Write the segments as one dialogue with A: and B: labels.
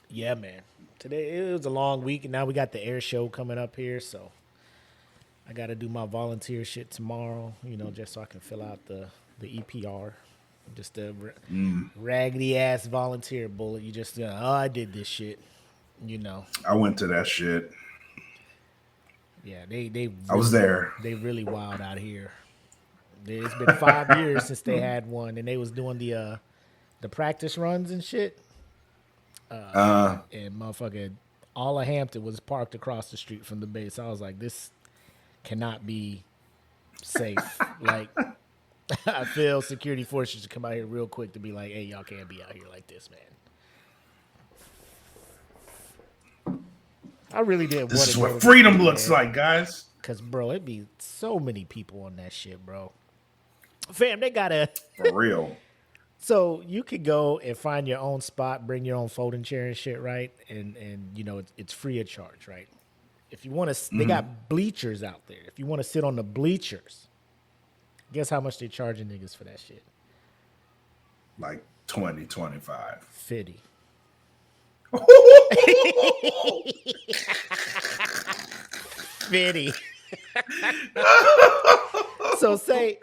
A: Yeah, man. Today it was a long week, and now we got the air show coming up here, so I got to do my volunteer shit tomorrow. Just so I can fill out the EPR, just a raggedy ass volunteer bullet. You just I did this shit.
B: I went to that shit.
A: Yeah, they
B: I was there.
A: They really wild out here. It's been 5 years since they had one, and they was doing the practice runs and shit. And motherfucker, all of Hampton was parked across the street from the base. I was like, this cannot be safe. Like, I feel security forces to come out here real quick to be like, hey, y'all can't be out here like this, man. I really did.
B: This is what freedom looks like, guys.
A: Because, bro, it'd be so many people on that shit, bro. Fam, they gotta...
B: For real.
A: So you could go and find your own spot, bring your own folding chair and shit, right? And it's free of charge, right? If you want to, they got bleachers out there. If you want to sit on the bleachers, guess how much they charging niggas for that shit?
B: Like 20, 25.
A: 50. Fitty. So say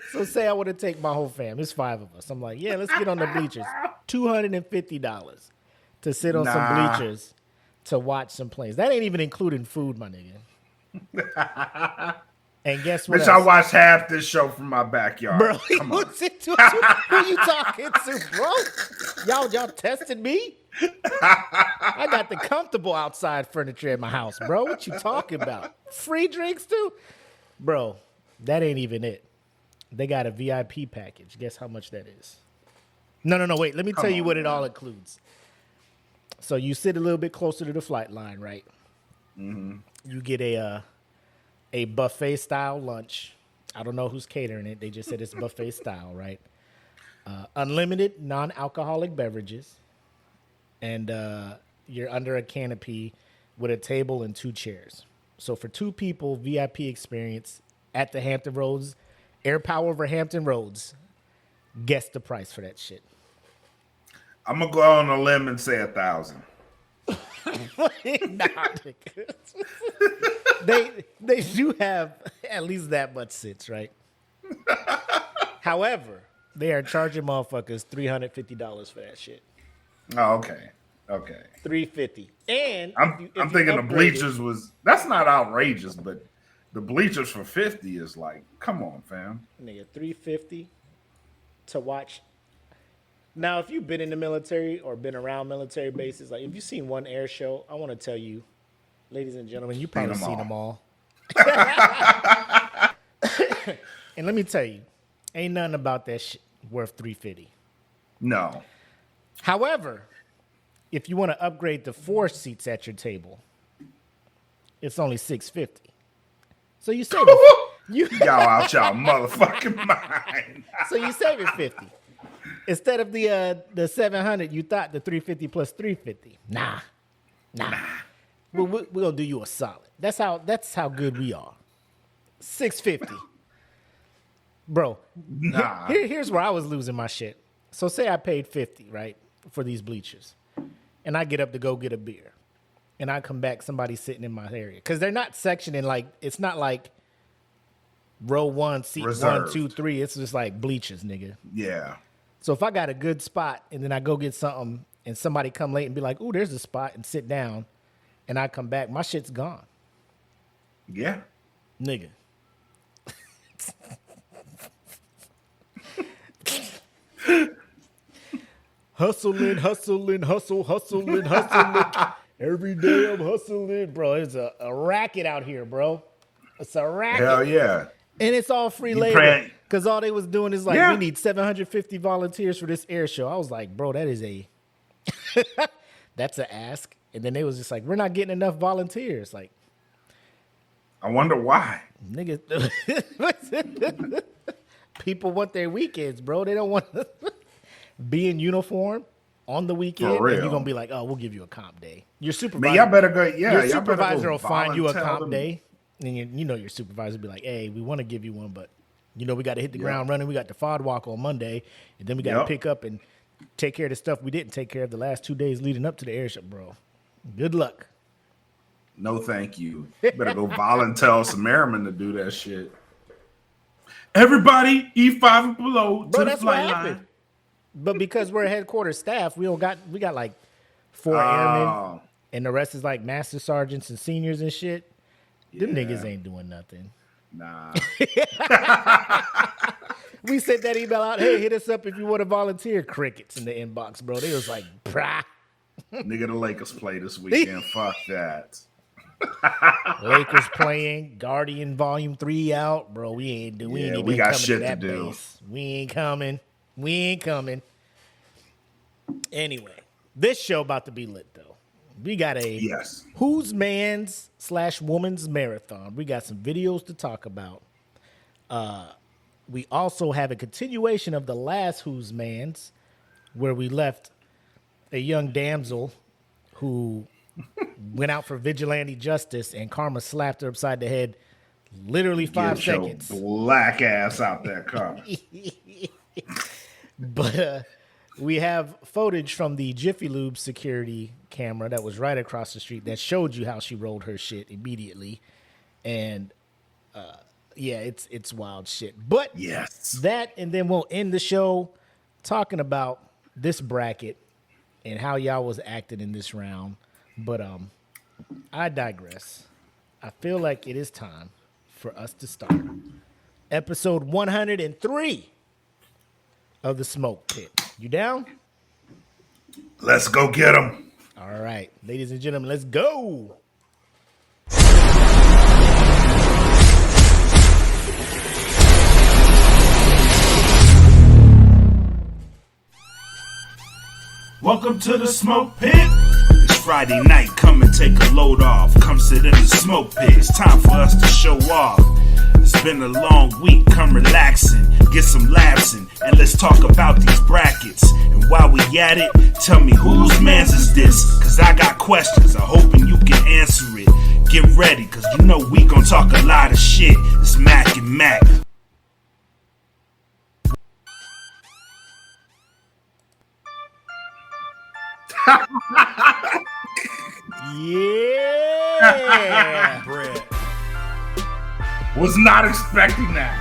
A: I want to take my whole fam. There's 5 of us. I'm like, yeah, let's get on the bleachers. $250 to sit on some bleachers to watch some plays. That ain't even including food, my nigga. And guess what?
B: Bitch, I watched half this show from my backyard.
A: Bro, who you talking to, bro? Y'all tested me? I got the comfortable outside furniture at my house, bro. What you talking about? Free drinks too? Bro, that ain't even it. They got a VIP package. Guess how much that is? No, wait. Let me tell you what it all includes. So you sit a little bit closer to the flight line, right? Mm-hmm. You get a buffet style lunch. I don't know who's catering it. They just said it's buffet style, right? Unlimited non-alcoholic beverages. And you're under a canopy with a table and 2 chairs. So for 2 people, VIP experience at the Hampton Roads, Air Power over Hampton Roads. Guess the price for that shit.
B: I'm gonna go on a limb and say 1,000.
A: They do have at least that much sits, right? However, they are charging motherfuckers $350 for that shit.
B: Oh, okay.
A: $350. And
B: I'm thinking the bleachers was, that's not outrageous, but the bleachers for $50 is like, come on, fam.
A: Nigga, $350 to watch. Now, if you've been in the military or been around military bases, like if you've seen one air show, I want to tell you, ladies and gentlemen, you probably seen them all. And let me tell you, ain't nothing about that shit worth $350.
B: No.
A: However, if you want to upgrade the 4 seats at your table, it's only $650. So you save
B: y'all out y'all motherfucking mind.
A: So you save it $50. Instead of the $700, you thought the $350 plus $350. Nah. We're gonna do you a solid. That's how good we are. $650. Bro,
B: nah.
A: Here's where I was losing my shit. So say I paid $50, right, for these bleachers, and I get up to go get a beer, and I come back, somebody's sitting in my area because they're not sectioning like it's not like row 1, seat
B: Reserved.
A: 1, 2, 3. It's just like bleachers, nigga.
B: Yeah.
A: So if I got a good spot and then I go get something and somebody come late and be like, "Ooh, there's a spot," and sit down, and I come back, my shit's gone.
B: Yeah.
A: Nigga. hustling. Every day I'm hustling. Bro, it's a racket out here, bro. It's a racket.
B: Hell yeah.
A: And it's all free labor. Because all they was doing is like, we need 750 volunteers for this air show. I was like, bro, that is that's an ask. And then they was just like, we're not getting enough volunteers. Like,
B: I wonder why.
A: Nigga, people want their weekends, bro. They don't want to be in uniform on the weekend. And you're going to be like, oh, we'll give you a comp day. Your supervisor,
B: y'all better go,
A: your supervisor will find you a comp day. And your supervisor will be like, hey, we want to give you one, but we got to hit the ground running. We got the FOD walk on Monday, and then we got to pick up and take care of the stuff we didn't take care of the last 2 days leading up to the air show, bro. Good luck.
B: No, thank you. Better go volunteer some airmen to do that shit. Everybody, E5 and below
A: Bro,
B: to the
A: that's what
B: flight
A: happened.
B: line.
A: But because we're headquarters staff, we got like 4 airmen, and the rest is like master sergeants and seniors and shit. Them niggas ain't doing nothing.
B: Nah.
A: We sent that email out. Hey, hit us up if you want to volunteer. Crickets in the inbox, bro. They was like, brah.
B: Nigga, the Lakers play this weekend. Fuck that.
A: Lakers playing. Guardian Volume 3 out. Bro, we ain't
B: we got shit to do.
A: Base. We ain't coming. Anyway, this show about to be lit, though. We got a Whose Man's / Woman's Marathon. We got some videos to talk about. We also have a continuation of the last Whose Man's, where we left a young damsel who went out for vigilante justice and karma slapped her upside the head literally 5 seconds.
B: Your black ass out that car.
A: But we have footage from the Jiffy Lube security camera that was right across the street that showed you how she rolled her shit immediately. And yeah, it's wild shit. But that, and then we'll end the show talking about this bracket and how y'all was acting in this round. But I digress. I feel like it is time for us to start episode 103 of the Smoke Pit. You down?
B: Let's go get them.
A: All right, ladies and gentlemen, let's go.
C: Welcome to the Smoke Pit. It's Friday night, come and take a load off. Come sit in the Smoke Pit, it's time for us to show off. It's been a long week, come relaxing, get some laughs in, and let's talk about these brackets. And while we at it, tell me whose man's is this? Cause I got questions, I'm hoping you can answer it. Get ready, cause you know we gon' talk a lot of shit. It's Mac and Mac.
A: Yeah.
C: Bread.
B: Was not expecting that.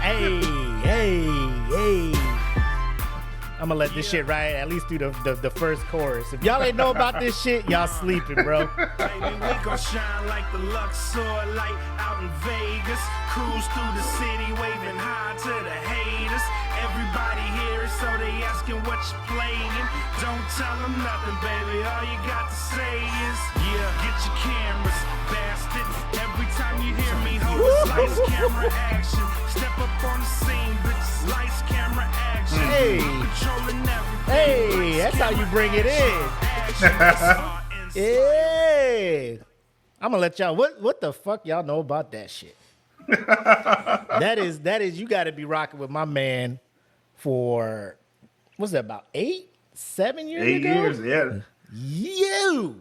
A: Hey. I'm gonna let this shit ride at least through the first chorus. If y'all ain't know about this shit, y'all sleeping, bro.
C: Baby, we gon' shine like the Luxor light out in Vegas. Cruise through the city, waving high to the haters. Everybody here, so they asking what you playing. Don't tell them nothing, baby. All you got to say is, yeah, get your cameras, bastard. Every time you hear me, hold this lights, camera, action. Step up on the scene, bitch. Lights, camera, action.
A: Hey.
C: Controlling everything.
A: Hey, that's how you bring it in. Hey. I'm gonna let y'all, what the fuck y'all know about that shit? That is, you gotta be rocking with my man for, what's that, about 7 years
B: 8
A: ago?
B: years, yeah.
A: You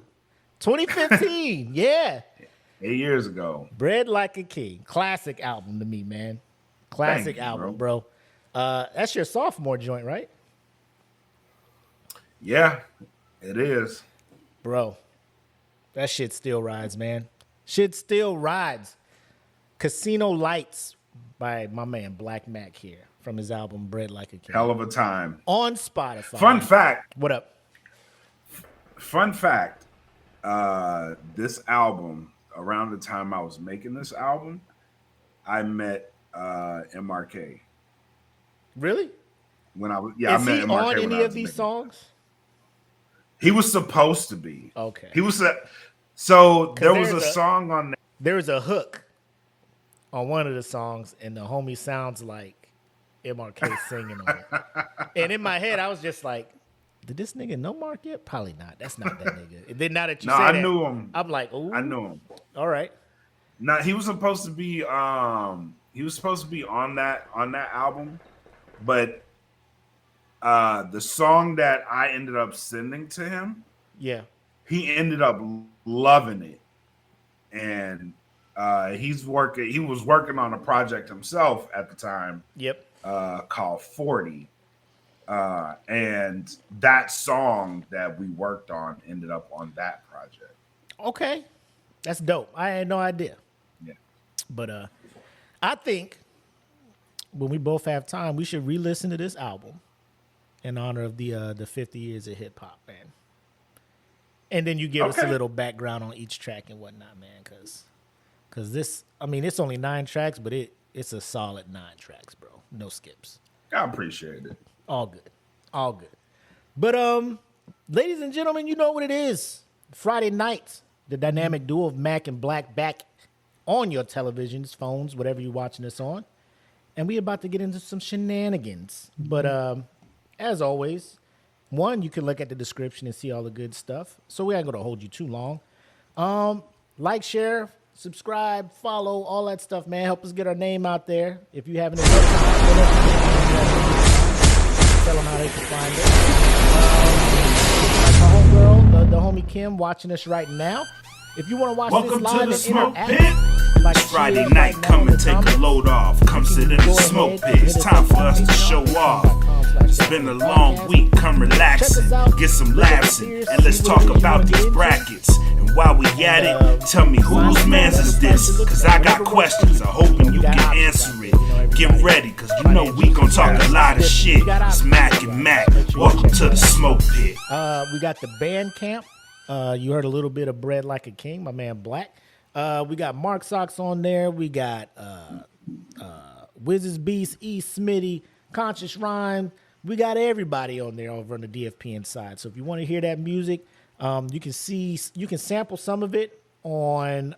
A: 2015, yeah.
B: 8 years ago.
A: Bread Like a King. Classic album to me, man. Classic album, bro. That's your sophomore joint, right?
B: Yeah, it is.
A: Bro, that shit still rides, man. Shit still rides. Casino Lights by my man Black Mac here from his album Bread Like a King.
B: Hell of a time.
A: On Spotify.
B: Fun fact.
A: What up?
B: Fun fact. This album, around the time I was making this album, I met MRK.
A: Really?
B: When I was,
A: Is
B: I met
A: he
B: MRK
A: on any of these songs?
B: He was supposed to be.
A: Okay.
B: He was so there was a song on there.
A: There's a hook on one of the songs, and the homie sounds like MRK singing on it. And in my head, I was just like, did this nigga know Mark yet? Probably not. That's not that nigga. And then now that you say that,
B: I knew him.
A: I'm like, ooh.
B: I knew him.
A: All right.
B: Now he was supposed to be on that album, but the song that I ended up sending to him,
A: yeah,
B: he ended up loving it, and he was working on a project himself at the time.
A: Yep.
B: Called 40, And that song that we worked on ended up on that project.
A: Okay, that's dope. I had no idea.
B: Yeah.
A: But I think when we both have time, we should re-listen to this album in honor of the 50 years of hip hop, man. And then you give us a little background on each track and whatnot, man, because this, I mean, it's only 9 tracks, but it's a solid 9 tracks, bro. No skips.
B: I appreciate it.
A: All good. All good. But ladies and gentlemen, you know what it is. Friday night, the dynamic duo of Mac and Black back on your televisions, phones, whatever you're watching this on. And we about to get into some shenanigans. But as always, one, you can look at the description and see all the good stuff. So we ain't going to hold you too long. Like, share, subscribe, follow, all that stuff, man. Help us get our name out there. If you haven't, tell them how they can find it. Like my homegirl, the homie Kim, watching us right now. If you want to watch
C: Welcome
A: this live
C: to the
A: and
C: Smoke
A: interact,
C: Pit.
A: like
C: Friday
A: she is
C: night,
A: right now
C: come
A: in
C: and
A: the
C: take a
A: comments,
C: load off. Come sit in the
A: go
C: smoke
A: ahead,
C: pit. It's
A: hit us
C: time
A: up
C: for
A: on
C: us to show off. It's been a long week. Come relaxing, get some laughing, and let's talk about these brackets. And while we at it, tell me whose man's is this? Cause I got questions. I'm hoping you can answer it. Get ready, cause you know we gon' talk a lot of shit. It's Mac and Mac. Welcome to the Smoke Pit.
A: We got the band camp. You heard a little bit of Bread Like a King, my man Black. We got Mark Socks on there. We got Wizards Beast, E. Smitty, Conscious Rhyme. We got everybody on there over on the DFPN side. So if you want to hear that music, you can sample some of it on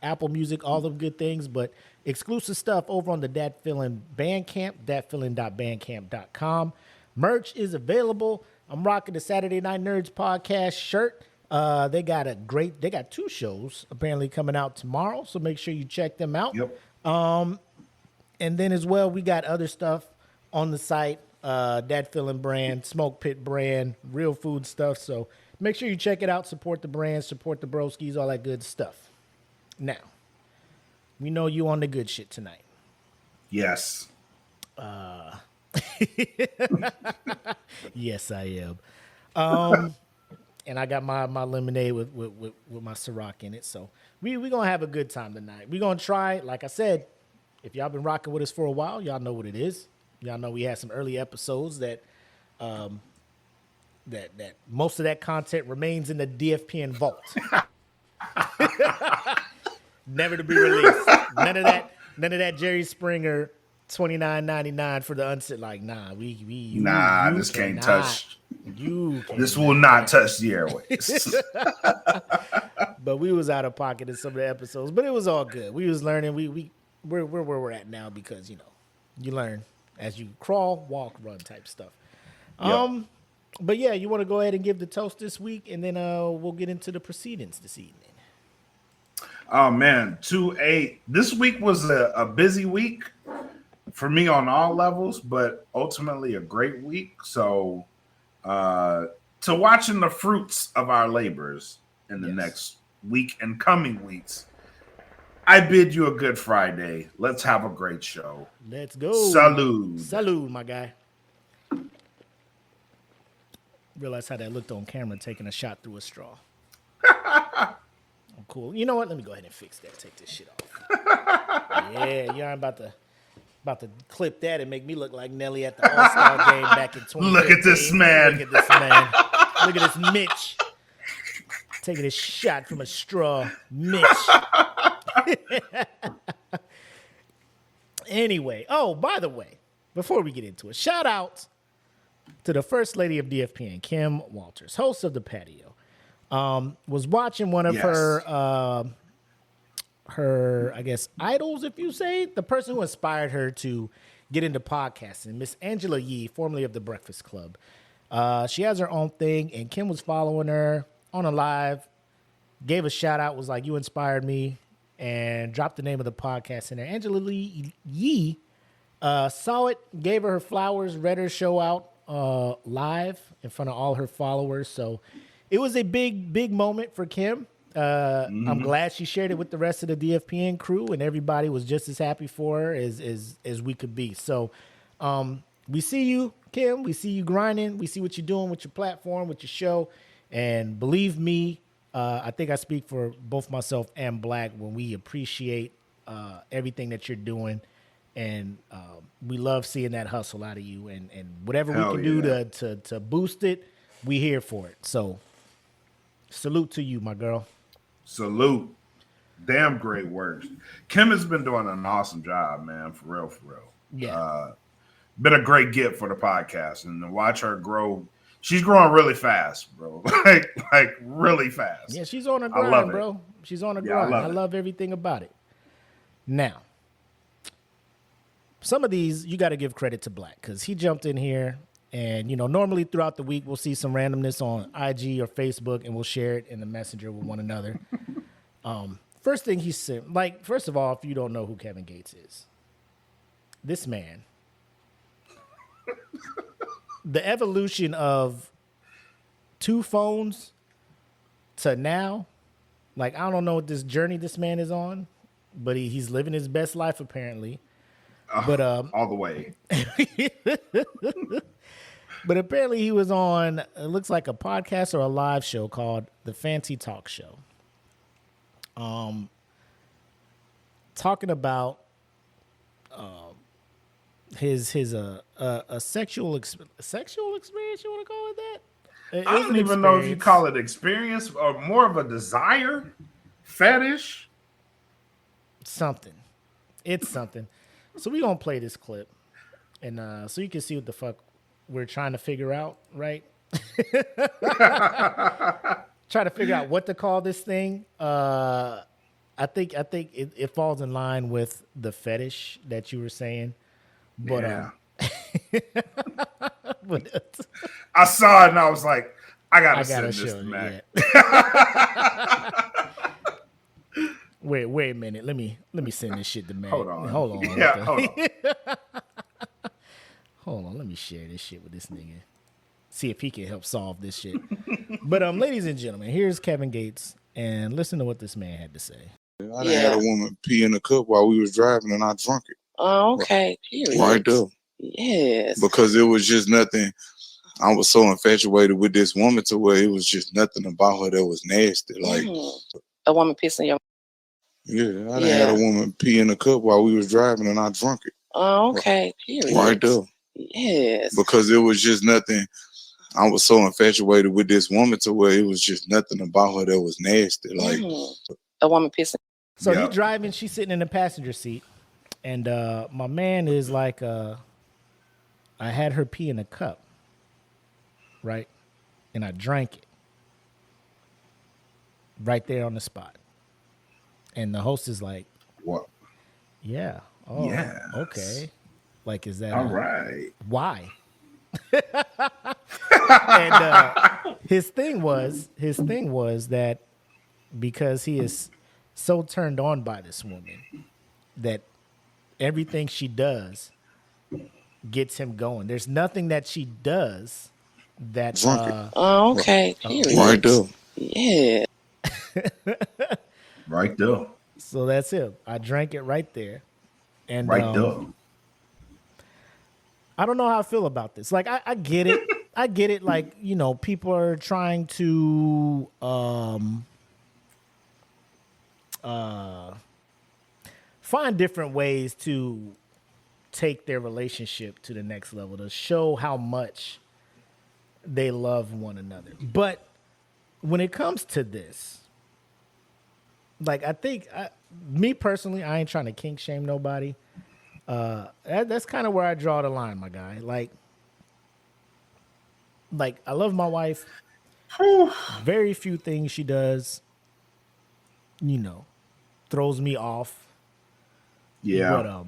A: Apple Music, all the good things, but exclusive stuff over on the Dat Feelin' Bandcamp, datfeelin.bandcamp.com. Merch is available. I'm rocking the Saturday Night Nerds podcast shirt. They got 2 shows apparently coming out tomorrow, so make sure you check them out.
B: Yep.
A: And then as well, we got other stuff on the site, Dat Feelin' brand, Smoke Pit brand, real food stuff. So make sure you check it out, support the brand, support the broskies, all that good stuff. Now, we know you on the good shit tonight.
B: Yes.
A: Yes, I am. And I got my lemonade with my Ciroc in it. So we going to have a good time tonight. We're going to try, like I said, if y'all been rocking with us for a while, y'all know what it is. Y'all know we had some early episodes that most of that content remains in the DFPN vault. Never to be released. None of that Jerry Springer $29.99 for the unsit. Like, nah,
B: this can't touch. This will
A: not
B: not touch the airways.
A: But we was out of pocket in some of the episodes, but it was all good. We was learning. We're where we're at now because you learn as you crawl, walk, run type stuff.
B: Yep.
A: But yeah, you want to go ahead and give the toast this week, and then we'll get into the proceedings this evening.
B: Oh man, this week was a busy week for me on all levels, but ultimately a great week. So to watching the fruits of our labors in the next week and coming weeks, I bid you a good Friday. Let's have a great show.
A: Let's go.
B: Salud.
A: Salud, my guy. Realize how that looked on camera taking a shot through a straw. Cool. You know what? Let me go ahead and fix that. Take this shit off. Yeah, you aren't about to clip that and make me look like Nelly at the All-Star game back in 2015.
B: Look at this man.
A: Look at this man. Look at this Mitch. Taking a shot from a straw. Mitch. Anyway. Oh, by the way, before we get into it, shout out to the First Lady of DFPN, Kim Walters, host of The Patio. Was watching one of her, I guess, idols, if you say, the person who inspired her to get into podcasting, Miss Angela Yee, formerly of The Breakfast Club. She has her own thing, and Kim was following her on a live, gave a shout out, was like, you inspired me, and dropped the name of the podcast in there. Angela Yee saw it, gave her flowers, read her show out live in front of all her followers. So it was a big moment for Kim. I'm glad she shared it with the rest of the DFPN crew, and everybody was just as happy for her as we could be. So we see you, Kim. We see you grinding. We see what you're doing with your platform, with your show. And believe me, I think I speak for both myself and Black when we appreciate everything that you're doing. And we love seeing that hustle out of you. And whatever
B: Hell
A: we can
B: yeah.
A: do to boost it, we here for it. So salute to you, my girl.
B: Salute. Damn great work. Kim has been doing an awesome job, man. For real, for real.
A: Yeah.
B: Been a great gift for the podcast, and to watch her grow. She's growing really fast, bro. like really fast.
A: Yeah, she's on her
B: I love
A: grind,
B: it.
A: bro. She's on her
B: Yeah, I
A: grind. I
B: love
A: love
B: it.
A: everything about it. Now, some of these you got to give credit to Black because he jumped in here, and normally throughout the week we'll see some randomness on IG or Facebook, and we'll share it in the messenger with one another. First thing he said, first of all, if you don't know who Kevin Gates is, this man, the evolution of 2 phones to now, I don't know what this journey this man is on, but he's living his best life apparently. But
B: all the way.
A: but apparently he was on, it looks like a podcast or a live show called The Fancy Talk Show. Talking about his a sexual experience, you want to call it that? It
B: I
A: was
B: don't
A: an
B: even know if you
A: experience.
B: call it experience or more of a desire, fetish.
A: Something. It's something. So we're going to play this clip. And so you can see what the fuck we're trying to figure out, right? Try to figure out what to call this thing. I think it falls in line with the fetish that you were saying. But
B: Yeah.
A: but
B: I saw it and I was like, I gotta
A: I
B: send
A: gotta
B: this
A: show
B: to
A: you.
B: Mac.
A: Yeah. Wait a minute. Let me send this shit to Mac.
B: Hold on.
A: Hold on.
B: Yeah, hold on.
A: Hold on. Let me share this shit with this nigga. See if he can help solve this shit. But ladies and gentlemen, here's Kevin Gates, and listen to what this man had to say.
D: I done had a woman pee in a cup while we was driving, and I drunk it.
E: Oh, okay. Period.
D: Right there.
E: Yes.
D: Because it was just nothing. I was so infatuated with this woman to where it was just nothing about her that was nasty. Like,
E: a woman pissing your.
D: yeah, I done had a woman pee in a cup while we was driving, and I drunk it.
E: Oh, okay. Period.
D: Right there.
E: Yes.
D: Because it was just nothing. I was so infatuated with this woman to where it was just nothing about her that was nasty. Like,
E: a woman pissing.
A: So he's driving, she's sitting in the passenger seat, and my man is like, I had her pee in a cup, right? And I drank it right there on the spot. And the host is like,
B: What?
A: yeah. Oh,
B: Yes.
A: okay. Like, is that
B: All right.
A: why? And his thing was that because he is so turned on by this woman that everything she does gets him going. There's nothing that she does that
E: oh, okay. Period.
D: right there.
E: Yeah.
B: Right there.
A: so that's it. I drank it right there. And
B: Right there.
A: I don't know how I feel about this. Like, I get it. I get it. Like, people are trying to find different ways to take their relationship to the next level, to show how much they love one another. But when it comes to this, like, I think, me personally, I ain't trying to kink shame nobody. That's kind of where I draw the line, my guy. Like I love my wife. Very few things she does, throws me off.
B: Yeah.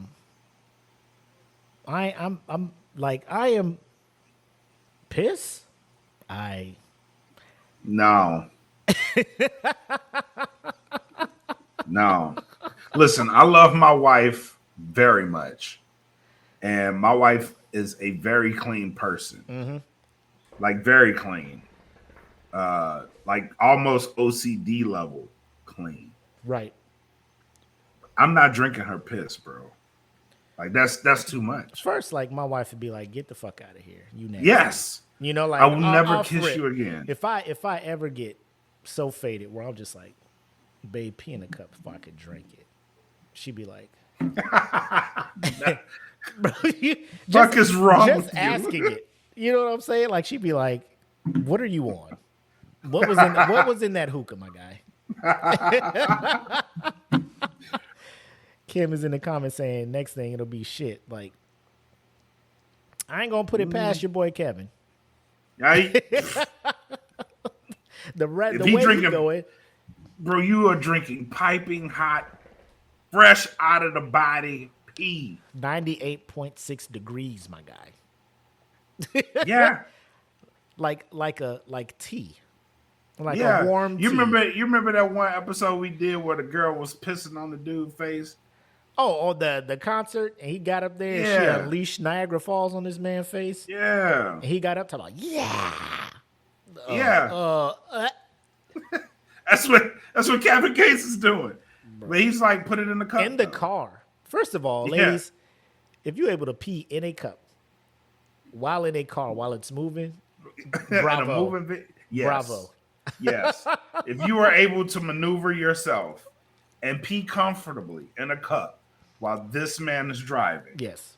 A: But I am pissed.
B: No. No. Listen, I love my wife very much. And my wife is a very clean person.
A: Mm-hmm.
B: Like, very clean. Like almost OCD level clean.
A: Right.
B: I'm not drinking her piss, bro. Like that's too much.
A: First, like my wife would be like, "Get the fuck out of here, you nasty."
B: Yes.
A: You know, like
B: I will never
A: I'll
B: kiss
A: rip.
B: you again.
A: If I ever get so faded where I'm just like, "Babe, pee in a cup if I could drink it," she'd be like, "Bro,
B: Fuck is wrong
A: just
B: with you?"
A: asking it." You know what I'm saying? Like she'd be like, "What are you on? What was in that hookah, my guy?" Kim is in the comments saying, "Next thing it'll be shit." Like, I ain't gonna put it past your boy Kevin.
B: If
A: The
B: he
A: way
B: drinking-
A: he's going,
B: Bro, you are drinking piping hot, fresh out of the body pee.
A: 98.6 degrees, my guy.
B: Yeah.
A: Like tea. Like
B: Yeah.
A: a warm tea.
B: You remember that one episode we did where the girl was pissing on the dude's face?
A: Oh, the concert, and he got up there and she
B: Yeah.
A: unleashed Niagara Falls on this man's face.
B: Yeah.
A: And he got up to like, yeah.
B: Yeah. That's what Kevin Case is doing. But he's like, put it in the cup.
A: In the
B: though.
A: car. First of all,
B: Yeah.
A: ladies, if you're able to pee in a cup while in a car, while it's moving,
B: In a
A: bravo.
B: moving yes.
A: Bravo.
B: Yes. If you are able to maneuver yourself and pee comfortably in a cup while this man is driving,
A: Yes.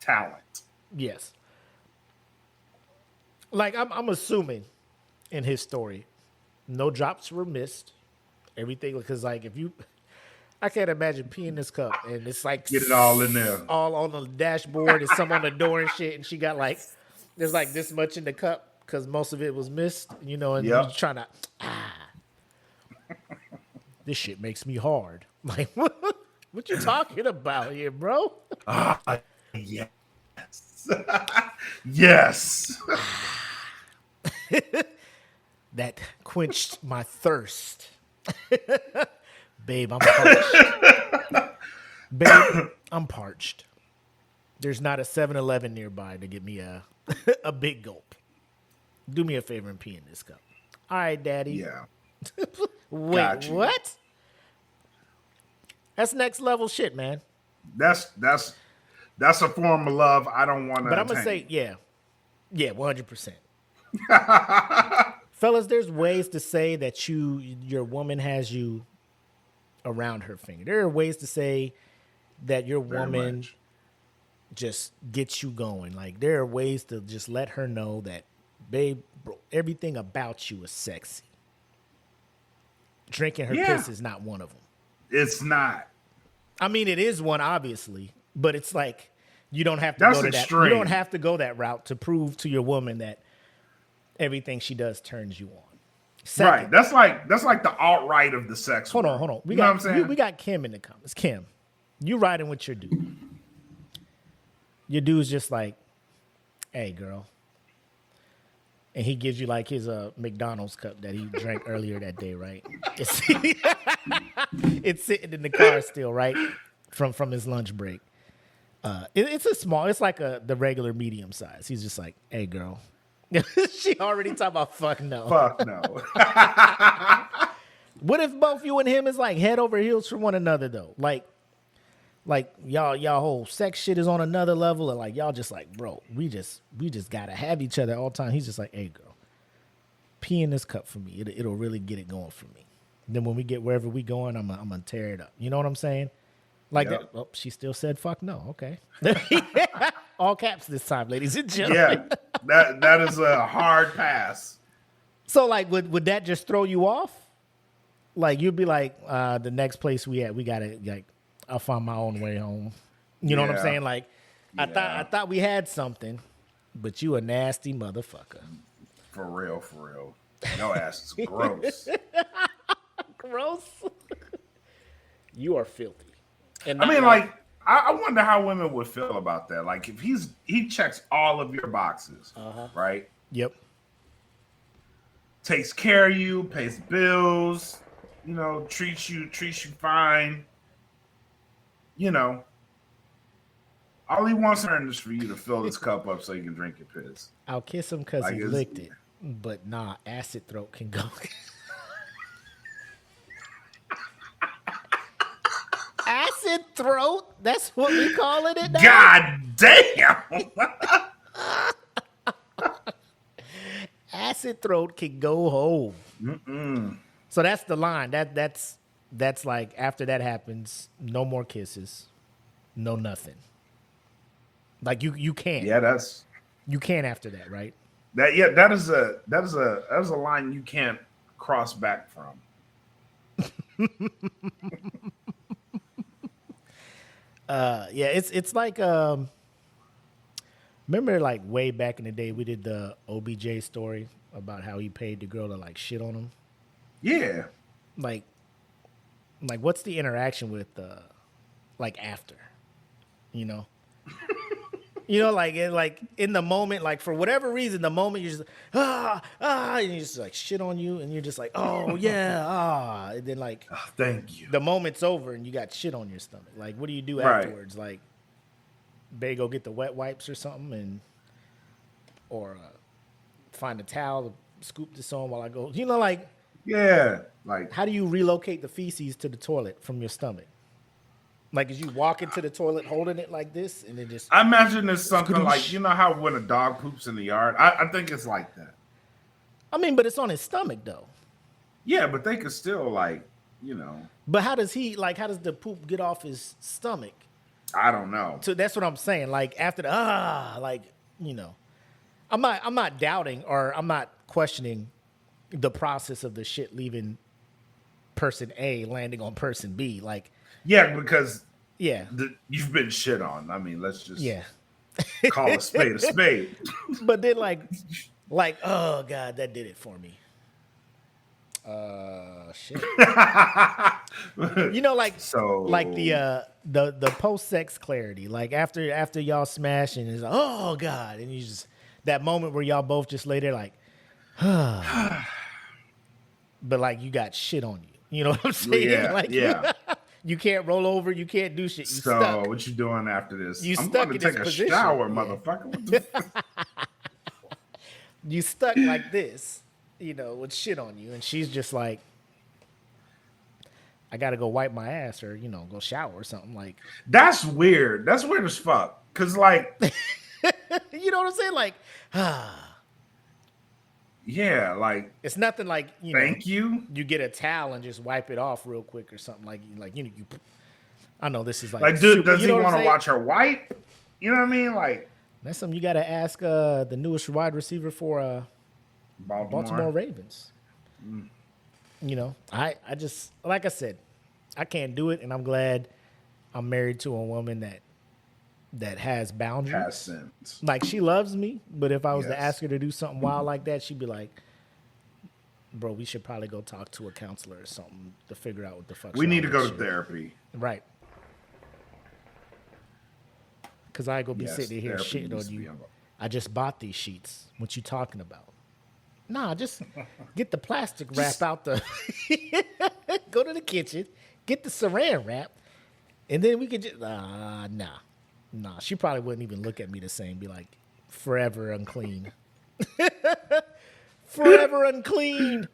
B: talent.
A: Yes. Like I'm assuming in his story, no drops were missed. Everything, because like I can't imagine peeing this cup and it's like
B: Get it all in there.
A: all on the dashboard and some on the door and shit, and she got like there's like this much in the cup because most of it was missed, and
B: Yep.
A: you're trying to this shit makes me hard. Like what you talking about here, bro?
B: Yes. Yes.
A: That quenched my thirst. Babe, I'm parched. Babe, I'm parched. There's not a 7-Eleven nearby to get me a big gulp. Do me a favor and pee in this cup. All right, Daddy.
B: Yeah.
A: Wait,
B: Got you.
A: what? That's next level shit, man.
B: That's a form of love I don't want to.
A: But I'm gonna say, yeah, 100%. Fellas, there's ways to say that your woman has you around her finger. There are ways to say that your woman just gets you going. Like there are ways to just let her know that, babe, bro, everything about you is sexy. Drinking her piss is not one of them.
B: It's not.
A: I mean, it is one, obviously, but it's like you don't have to
B: That's
A: go to
B: extreme.
A: that. You don't have to go that route to prove to your woman that everything she does turns you on. Second,
B: Right. That's like the alt-right of the sex.
A: hold
B: world.
A: on.
B: You know what I'm saying?
A: We got Kim in the comments. Kim, you riding with your dude. Your dude's just like, hey, girl. And he gives you like his McDonald's cup that he drank earlier that day, right? It's sitting in the car still, right? From his lunch break. It's like the regular medium size. He's just like, hey, girl. She already talking about fuck no.
B: Fuck no.
A: What if both you and him is like head over heels for one another though? Like y'all whole sex shit is on another level, and like y'all just like, bro, we just gotta have each other all the time. He's just like, hey girl, pee in this cup for me. It'll really get it going for me. Then when we get wherever we going, I'm gonna tear it up. You know what I'm saying? Like
B: Yep.
A: that. Oh, she still said fuck no. Okay. All caps this time, ladies and gentlemen.
B: Yeah. That is a hard pass.
A: So like would that just throw you off? Like you'd be like, the next place we gotta like I'll find my own way home. You know what I'm
B: Yeah.
A: saying? Like I
B: Yeah.
A: thought we had something, but you a nasty motherfucker.
B: For real. Your ass is gross.
A: Gross. You are filthy. And
B: I mean, like, I wonder how women would feel about that. Like, if he checks all of your boxes, right?
A: Yep.
B: Takes care of you, pays bills, treats you fine. All he wants in return is for you to fill this cup up so you can drink your piss.
A: I'll kiss him because
B: Like,
A: he
B: it's-
A: licked it. But nah, acid throat can go. Acid Acid throat. That's what we calling it now.
B: God damn.
A: Acid throat can go home. So that's the line. That's like after that happens, no more kisses, no nothing. Like you can't.
B: Yeah,
A: You can't after that, right?
B: that is a line you can't cross back from.
A: Yeah, it's like remember like way back in the day we did the OBJ story about how he paid the girl to like shit on him.
B: Yeah.
A: Like what's the interaction with like after, you know? Like in the moment, like for whatever reason, the moment you're just and you just like shit on you, and you're just like, oh yeah, and then like
B: Thank you.
A: the moment's over and you got shit on your stomach. Like, what do you do
B: Right.
A: afterwards? Like, babe, go get the wet wipes or something, or find a towel to scoop this on while I go. Like,
B: Yeah. Like,
A: how do you relocate the feces to the toilet from your stomach? Like, as you walk into the toilet holding it like this, and then just.
B: I imagine it's something like, you know how when a dog poops in the yard? I think it's like that.
A: I mean, but it's on his stomach though.
B: Yeah, but they could still
A: But how does the poop get off his stomach?
B: I don't know.
A: So that's what I'm saying. Like after the I'm not doubting or I'm not questioning the process of the shit leaving person A landing on person B. Like,
B: Yeah, because
A: yeah,
B: you've been shit on. I mean, let's just
A: yeah.
B: call a spade a spade.
A: But then like, oh God, that did it for me. Shit.
B: So
A: like the post sex clarity, like after y'all smash and it's like, oh God, and you just that moment where y'all both just lay there like, but like you got shit on you. You know what I'm saying?
B: Yeah,
A: like,
B: yeah.
A: You can't roll over, you can't do shit. You stuck.
B: What you doing after this?
A: You
B: I'm
A: stuck
B: going to
A: in
B: take
A: this
B: a
A: position.
B: shower,
A: Yeah.
B: motherfucker. What the
A: You stuck like this, with shit on you, and she's just like, I gotta go wipe my ass or go shower or something. Like,
B: That's weird. That's weird as fuck. Cause like,
A: you know what I'm saying? Like,
B: yeah, like
A: it's nothing like
B: thank you.
A: You get a towel and just wipe it off real quick or something. Like you. I know this is like
B: Like,
A: super,
B: does he
A: what I'm
B: want to
A: saying?
B: watch her wipe? You know what I mean? Like
A: That's something you got to ask the newest wide receiver for Baltimore Ravens. I just, like I said, I can't do it, and I'm glad I'm married to a woman that has boundaries.
B: Past sense.
A: Like, she loves me, but if I was to
B: Yes.
A: ask her to do something wild like that, she'd be like, bro, we should probably go talk to a counselor or something to figure out what the fuck.
B: We need to go to therapy.
A: Right. Because I ain't going to be
B: Yes,
A: sitting here
B: therapy
A: shitting
B: needs
A: on
B: to be
A: you.
B: on-
A: I just bought these sheets. What you talking about? Nah, just get the plastic wrap out the... Go to the kitchen, get the saran wrap, and then we could just... Nah. She probably wouldn't even look at me the same. Be like, forever unclean. Forever unclean.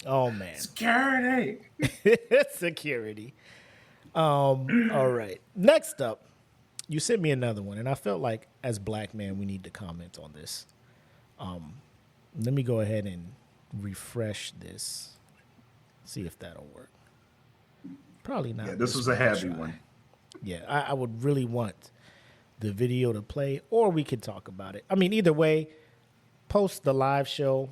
A: Oh, man.
B: Security.
A: Security. All right. Next up, you sent me another one, and I felt like as black men we need to comment on this. Let me go ahead and refresh this. See if that'll work. Probably not.
B: Yeah, this was a heavy
A: try.
B: one.
A: Yeah, I would really want the video to play, or we could talk about it. I mean, either way, post the live show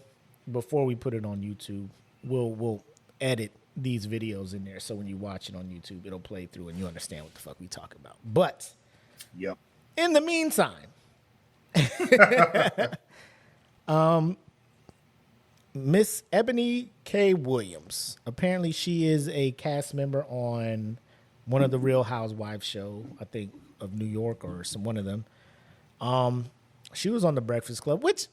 A: before we put it on YouTube. We'll edit these videos in there, so when you watch it on YouTube, it'll play through and you understand what the fuck we talk about. But
B: Yep.
A: in the meantime, Miss Eboni K. Williams. Apparently, she is a cast member on one of the Real Housewives show, I think, of New York or one of them. She was on the Breakfast Club, which,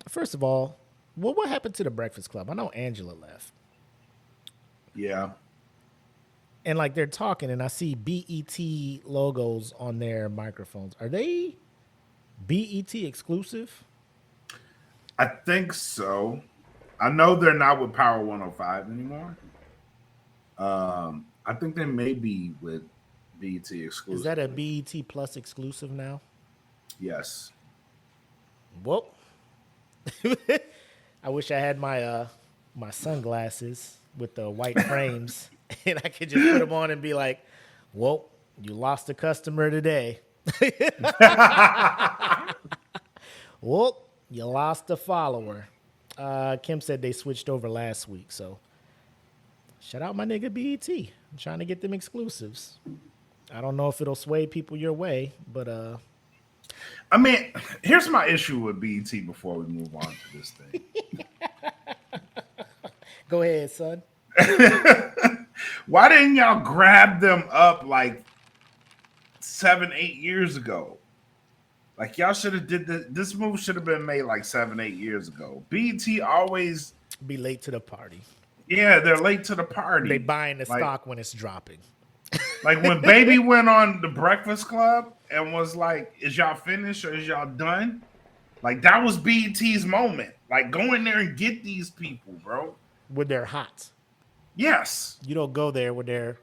A: first of all, what happened to the Breakfast Club? I know Angela left.
B: Yeah.
A: And like they're talking, and I see BET logos on their microphones. Are they BET exclusive?
B: I think so. I know they're not with Power 105 anymore. I think they may be with BET exclusive.
A: Is that a BET Plus exclusive now?
B: Yes.
A: Well, I wish I had my my sunglasses with the white frames, and I could just put them on and be like, "Well, you lost a customer today." Well, you lost a follower. Kim said they switched over last week, so shout out my nigga BET. I'm trying to get them exclusives. I don't know if it'll sway people your way, but
B: I mean, here's my issue with BET before we move on to this thing.
A: Go ahead, son.
B: Why didn't y'all grab them up like 7-8 years ago? Like y'all should have did this move should have been made like 7-8 years ago. BET always
A: be late to the party.
B: Yeah, they're late to the party.
A: They buying the stock when it's dropping.
B: Like when Baby went on the Breakfast Club and was like, "Is y'all finished or is y'all done?" Like that was BET's moment. Like go in there and get these people, bro.
A: When they're hot.
B: Yes.
A: You don't go there when they're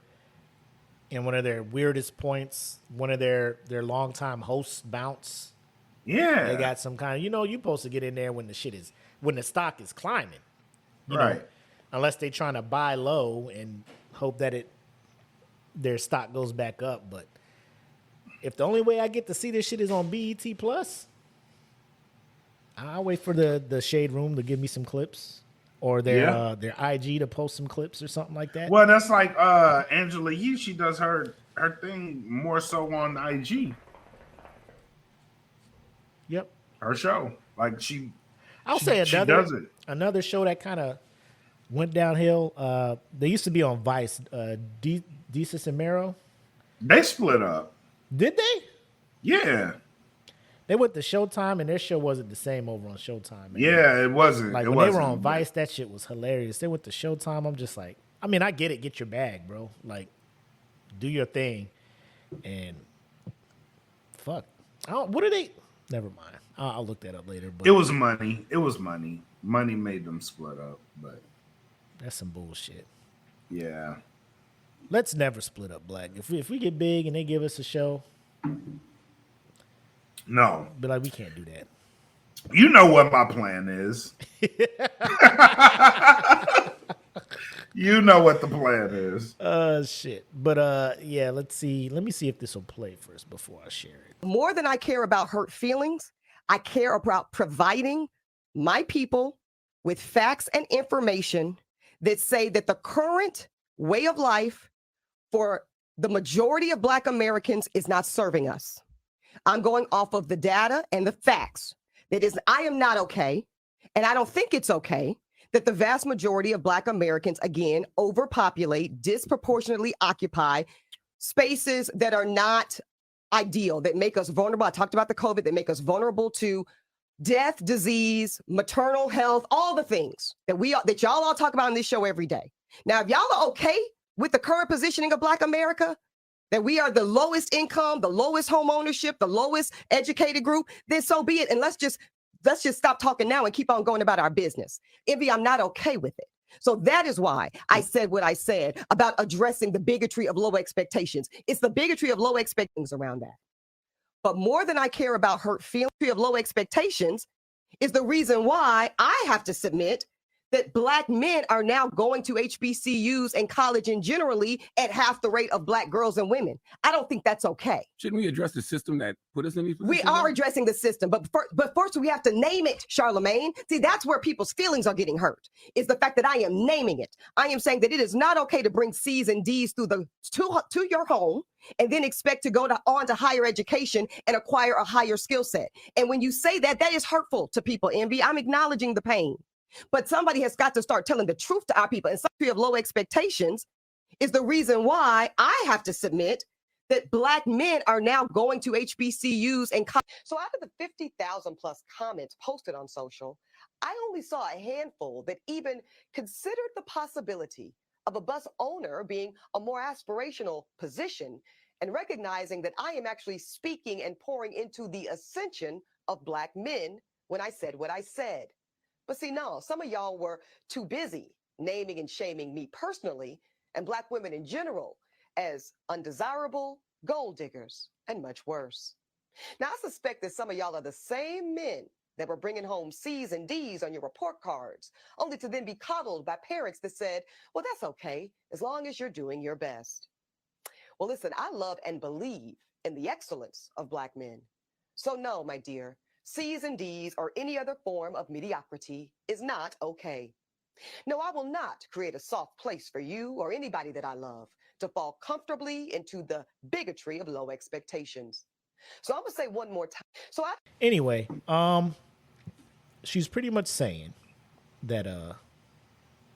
A: in one of their weirdest points, one of their longtime hosts bounce.
B: Yeah.
A: They got some kind of, you're supposed to get in there when the stock is climbing. You
B: right.
A: know, unless they're trying to buy low and hope that their stock goes back up. But if the only way I get to see this shit is on BET Plus, I'll wait for the Shade Room to give me some clips. Or their IG to post some clips or something like that.
B: Well, that's like Angela Yee. She does her thing more so on IG.
A: Yep.
B: Her show. Like she does it.
A: Another show that kind of went downhill. They used to be on Vice. Desus and Mero.
B: They split up.
A: Did they?
B: Yeah.
A: They went to Showtime, and their show wasn't the same over on Showtime. Man.
B: Yeah, it wasn't.
A: Like, when they were on Vice, that shit was hilarious. They went to Showtime. I'm just like, I mean, I get it. Get your bag, bro. Like, do your thing. And fuck. What are they? Never mind. I'll look that up later. But
B: it was money. It was money. Money made them split up, but
A: that's some bullshit.
B: Yeah.
A: Let's never split up, Black. If we get big and they give us a show,
B: no.
A: But like we can't do that.
B: You know what my plan is. You know what the plan is.
A: Shit. But yeah, let's see. Let me see if this will play first before I share it.
F: More than I care about hurt feelings, I care about providing my people with facts and information that say that the current way of life for the majority of Black Americans is not serving us. I'm going off of the data and the facts. I am not okay, and I don't think it's okay that the vast majority of Black Americans, again, overpopulate, disproportionately occupy spaces that are not ideal, that make us vulnerable. I talked about the COVID, that make us vulnerable to death, disease, maternal health, all the things that y'all all talk about on this show every day. Now, if y'all are okay with the current positioning of Black America, that we are the lowest income, the lowest home ownership, the lowest educated group, then so be it. And let's just stop talking now and keep on going about our business. Envy, I'm not okay with it. So that is why I said what I said about addressing the bigotry of low expectations. It's the bigotry of low expectations around that. But more than I care about hurt feelings of low expectations is the reason why I have to submit that Black men are now going to HBCUs and college and generally at half the rate of Black girls and women. I don't think that's okay.
G: Shouldn't we address the system that put us in these positions?
F: We are addressing the system, but first we have to name it, Charlemagne. See, that's where people's feelings are getting hurt, is the fact that I am naming it. I am saying that it is not okay to bring C's and D's to your home and then expect to go on to higher education and acquire a higher skill set. And when you say that, that is hurtful to people, Envy. I'm acknowledging the pain. But somebody has got to start telling the truth to our people. And some of low expectations is the reason why I have to submit that Black men are now going to HBCUs and so out of the 50,000 plus comments posted on social, I only saw a handful that even considered the possibility of a bus owner being a more aspirational position and recognizing that I am actually speaking and pouring into the ascension of Black men when I said what I said. But see, no, some of y'all were too busy naming and shaming me personally and Black women in general as undesirable, gold diggers, and much worse. Now, I suspect that some of y'all are the same men that were bringing home C's and D's on your report cards, only to then be coddled by parents that said, well, that's okay, as long as you're doing your best. Well, listen, I love and believe in the excellence of Black men. So no, my dear, C's and D's or any other form of mediocrity is not okay. No, I will not create a soft place for you or anybody that I love to fall comfortably into the bigotry of low expectations. So I'm gonna say one more time.
A: Anyway, she's pretty much saying that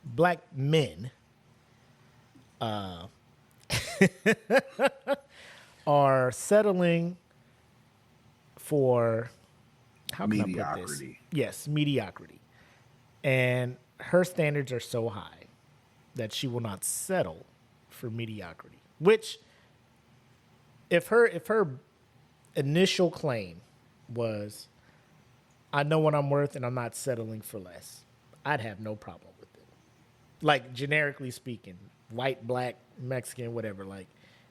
A: Black men are settling for, how can I put this?
B: Mediocrity.
A: Yes, mediocrity. And her standards are so high that she will not settle for mediocrity. Which, if her initial claim was, I know what I'm worth and I'm not settling for less, I'd have no problem with it. Like, generically speaking, white, Black, Mexican, whatever, like,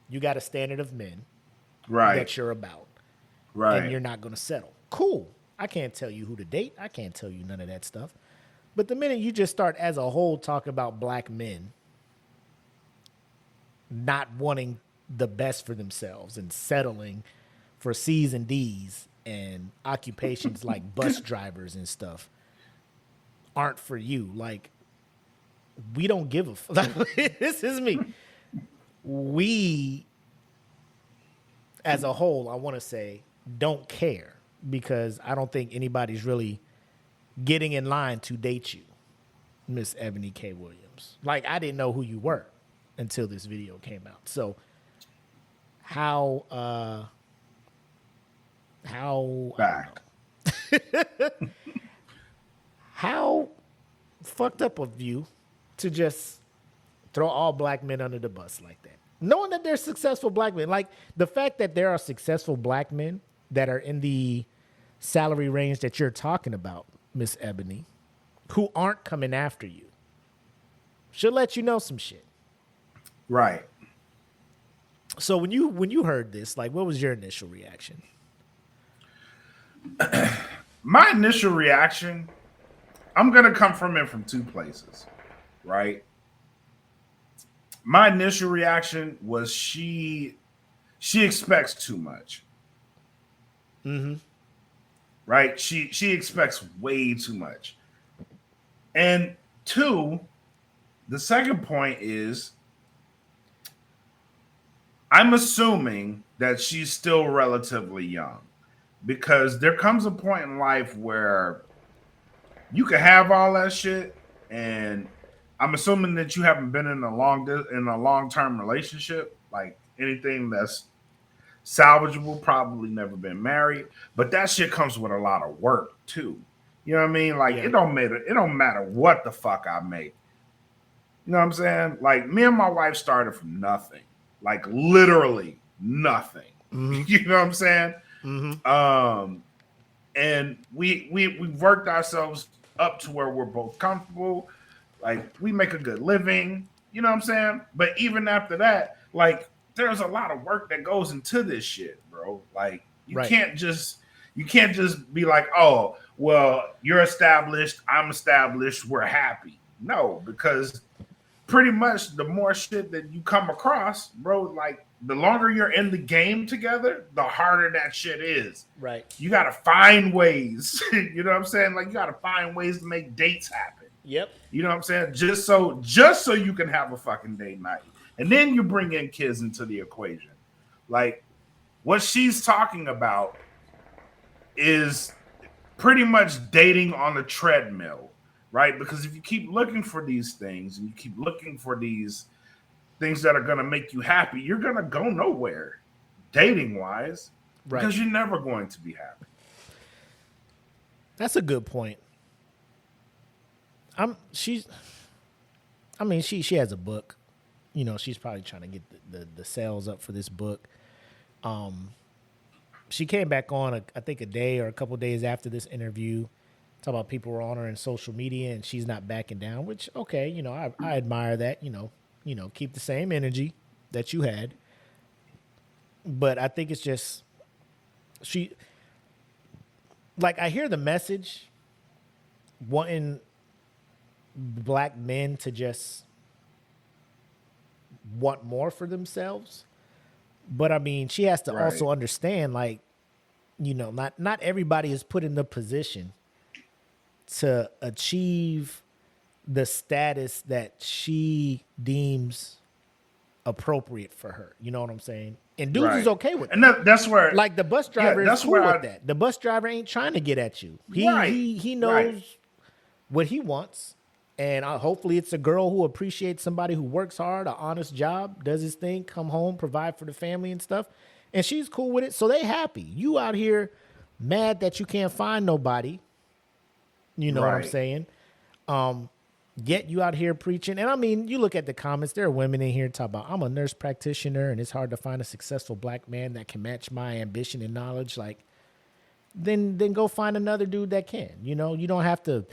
A: you got a standard of men that you're about.
B: Right.
A: And you're not going to settle. Cool. I can't tell you who to date. I can't tell you none of that stuff. But the minute you just start as a whole talking about Black men not wanting the best for themselves and settling for C's and D's and occupations like bus drivers and stuff aren't for you. Like, we don't give a fuck. This is me. We, as a whole, I want to say, don't care, because I don't think anybody's really getting in line to date you, Miss Eboni K. Williams. Like, I didn't know who you were until this video came out. So how how fucked up of you to just throw all Black men under the bus like that, knowing that they're successful Black men. Like, the fact that there are successful Black men that are in the salary range that you're talking about, Miss Eboni, who aren't coming after you, should let you know some shit.
B: Right.
A: So when you heard this, like, what was your initial reaction?
B: My initial reaction, I'm going to come from it from two places, right? My initial reaction was she expects too much.
A: Mm-hmm.
B: Right? She expects way too much. And two, the second point is, I'm assuming that she's still relatively young, because there comes a point in life where you can have all that shit, and I'm assuming that you haven't been in a long-term relationship, like anything that's salvageable, probably never been married, but that shit comes with a lot of work too. You know what I mean? Like, it don't matter what the fuck I make. You know what I'm saying? Like, me and my wife started from nothing. Like, literally nothing. Mm-hmm. You know what I'm saying? Mm-hmm. And we worked ourselves up to where we're both comfortable. Like, we make a good living. You know what I'm saying? But even after that, like, there's a lot of work that goes into this shit, bro. Like, you can't just be like, oh, well, you're established, I'm established, we're happy. No, because pretty much the more shit that you come across, bro, like, the longer you're in the game together, the harder that shit is.
A: Right.
B: You got to find ways. You know what I'm saying? Like, you got to find ways to make dates happen.
A: Yep.
B: You know what I'm saying? Just so you can have a fucking date night. And then you bring in kids into the equation. Like, what she's talking about is pretty much dating on a treadmill, right? Because if you keep looking for these things and you keep looking for these things that are going to make you happy, you're going to go nowhere dating wise, because you're never going to be happy.
A: That's a good point. She has a book. You know, she's probably trying to get the sales up for this book. She came back on, I think, a day or a couple days after this interview, Talk about people were on her in social media and she's not backing down, which, okay, you know, I admire that, you know, keep the same energy that you had. But I think it's just, I hear the message wanting black men to just want more for themselves. But I mean, she has to also understand, like, you know, not everybody is put in the position to achieve the status that she deems appropriate for her. You know what I'm saying? And dudes is okay with
B: and
A: that.
B: That's where,
A: like, the bus driver is cool with that. The bus driver ain't trying to get at you. He knows what he wants. And hopefully it's a girl who appreciates somebody who works hard, an honest job, does his thing, come home, provide for the family and stuff. And she's cool with it. So they happy. You out here mad that you can't find nobody. You know what I'm saying? Yet you out here preaching. And I mean, you look at the comments, there are women in here talking about, I'm a nurse practitioner and it's hard to find a successful black man that can match my ambition and knowledge. Like, then go find another dude that can. You know, you don't have to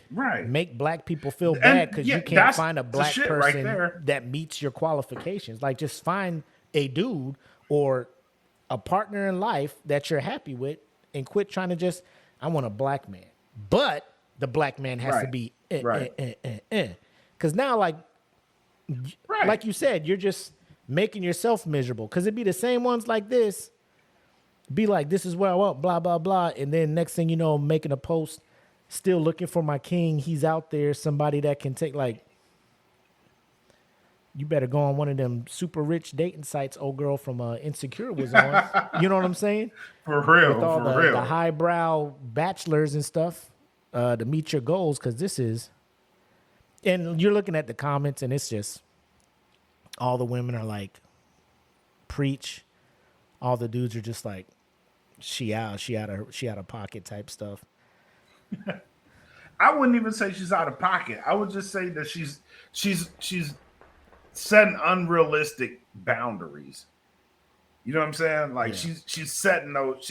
A: make black people feel bad because you can't find a black person that meets your qualifications. Like, just find a dude or a partner in life that you're happy with and quit trying to just, I want a black man. But the black man has to be because now, like you said, you're just making yourself miserable. Because it'd be the same ones like this. Be like, this is where I want, blah, blah, blah. And then next thing you know, making a post, still looking for my king. He's out there, somebody that can take, like, you better go on one of them super rich dating sites old girl from Insecure was on. You know what I'm saying?
B: For real,
A: with all the highbrow bachelors and stuff to meet your goals, because this is, and you're looking at the comments and it's just, all the women are like, preach. All the dudes are just like, she out of pocket type stuff.
B: I wouldn't even say she's out of pocket. I would just say that she's setting unrealistic boundaries. You know what I'm saying? Like, she's setting those.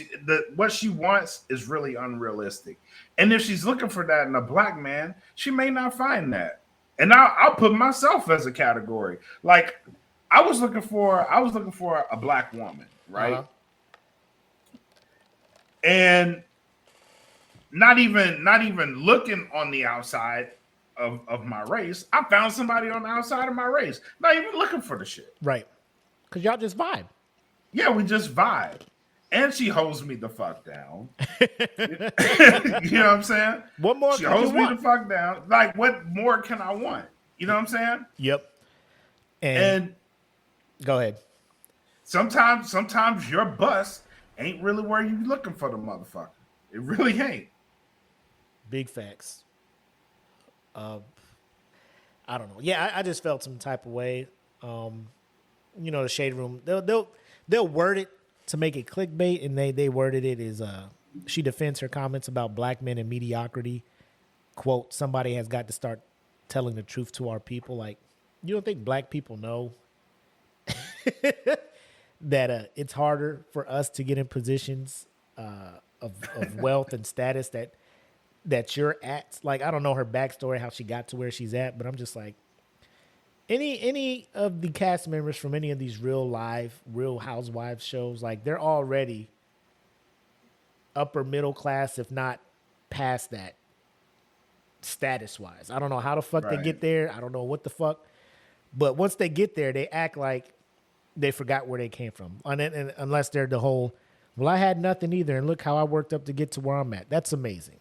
B: What she wants is really unrealistic. And if she's looking for that in a black man, she may not find that. And I'll put myself as a category. Like, I was looking for a black woman, right? Uh-huh. And not even looking on the outside of my race, I found somebody on the outside of my race. Not even looking for the shit.
A: Right. Because y'all just vibe.
B: Yeah, we just vibe. And she holds me the fuck down. You know what I'm saying?
A: What more?
B: She holds me the fuck down. Like, what more can I want? You know what I'm saying?
A: Yep.
B: And
A: go ahead.
B: Sometimes your bus ain't really where you looking for the motherfucker. It really ain't.
A: Big facts. I don't know. Yeah, I just felt some type of way. You know, the Shade Room, they'll word it to make it clickbait, and they worded it as she defends her comments about black men and mediocrity. Quote, somebody has got to start telling the truth to our people. Like, you don't think black people know that it's harder for us to get in positions of wealth and status that you're at? Like, I don't know her backstory, how she got to where she's at, but I'm just like, any of the cast members from any of these Real Housewives shows, like, they're already upper middle class, if not past that, status wise. I don't know how the fuck they get there. I don't know what the fuck, but once they get there, they act like they forgot where they came from, and unless they're the whole, well, I had nothing either, and look how I worked up to get to where I'm at. That's amazing.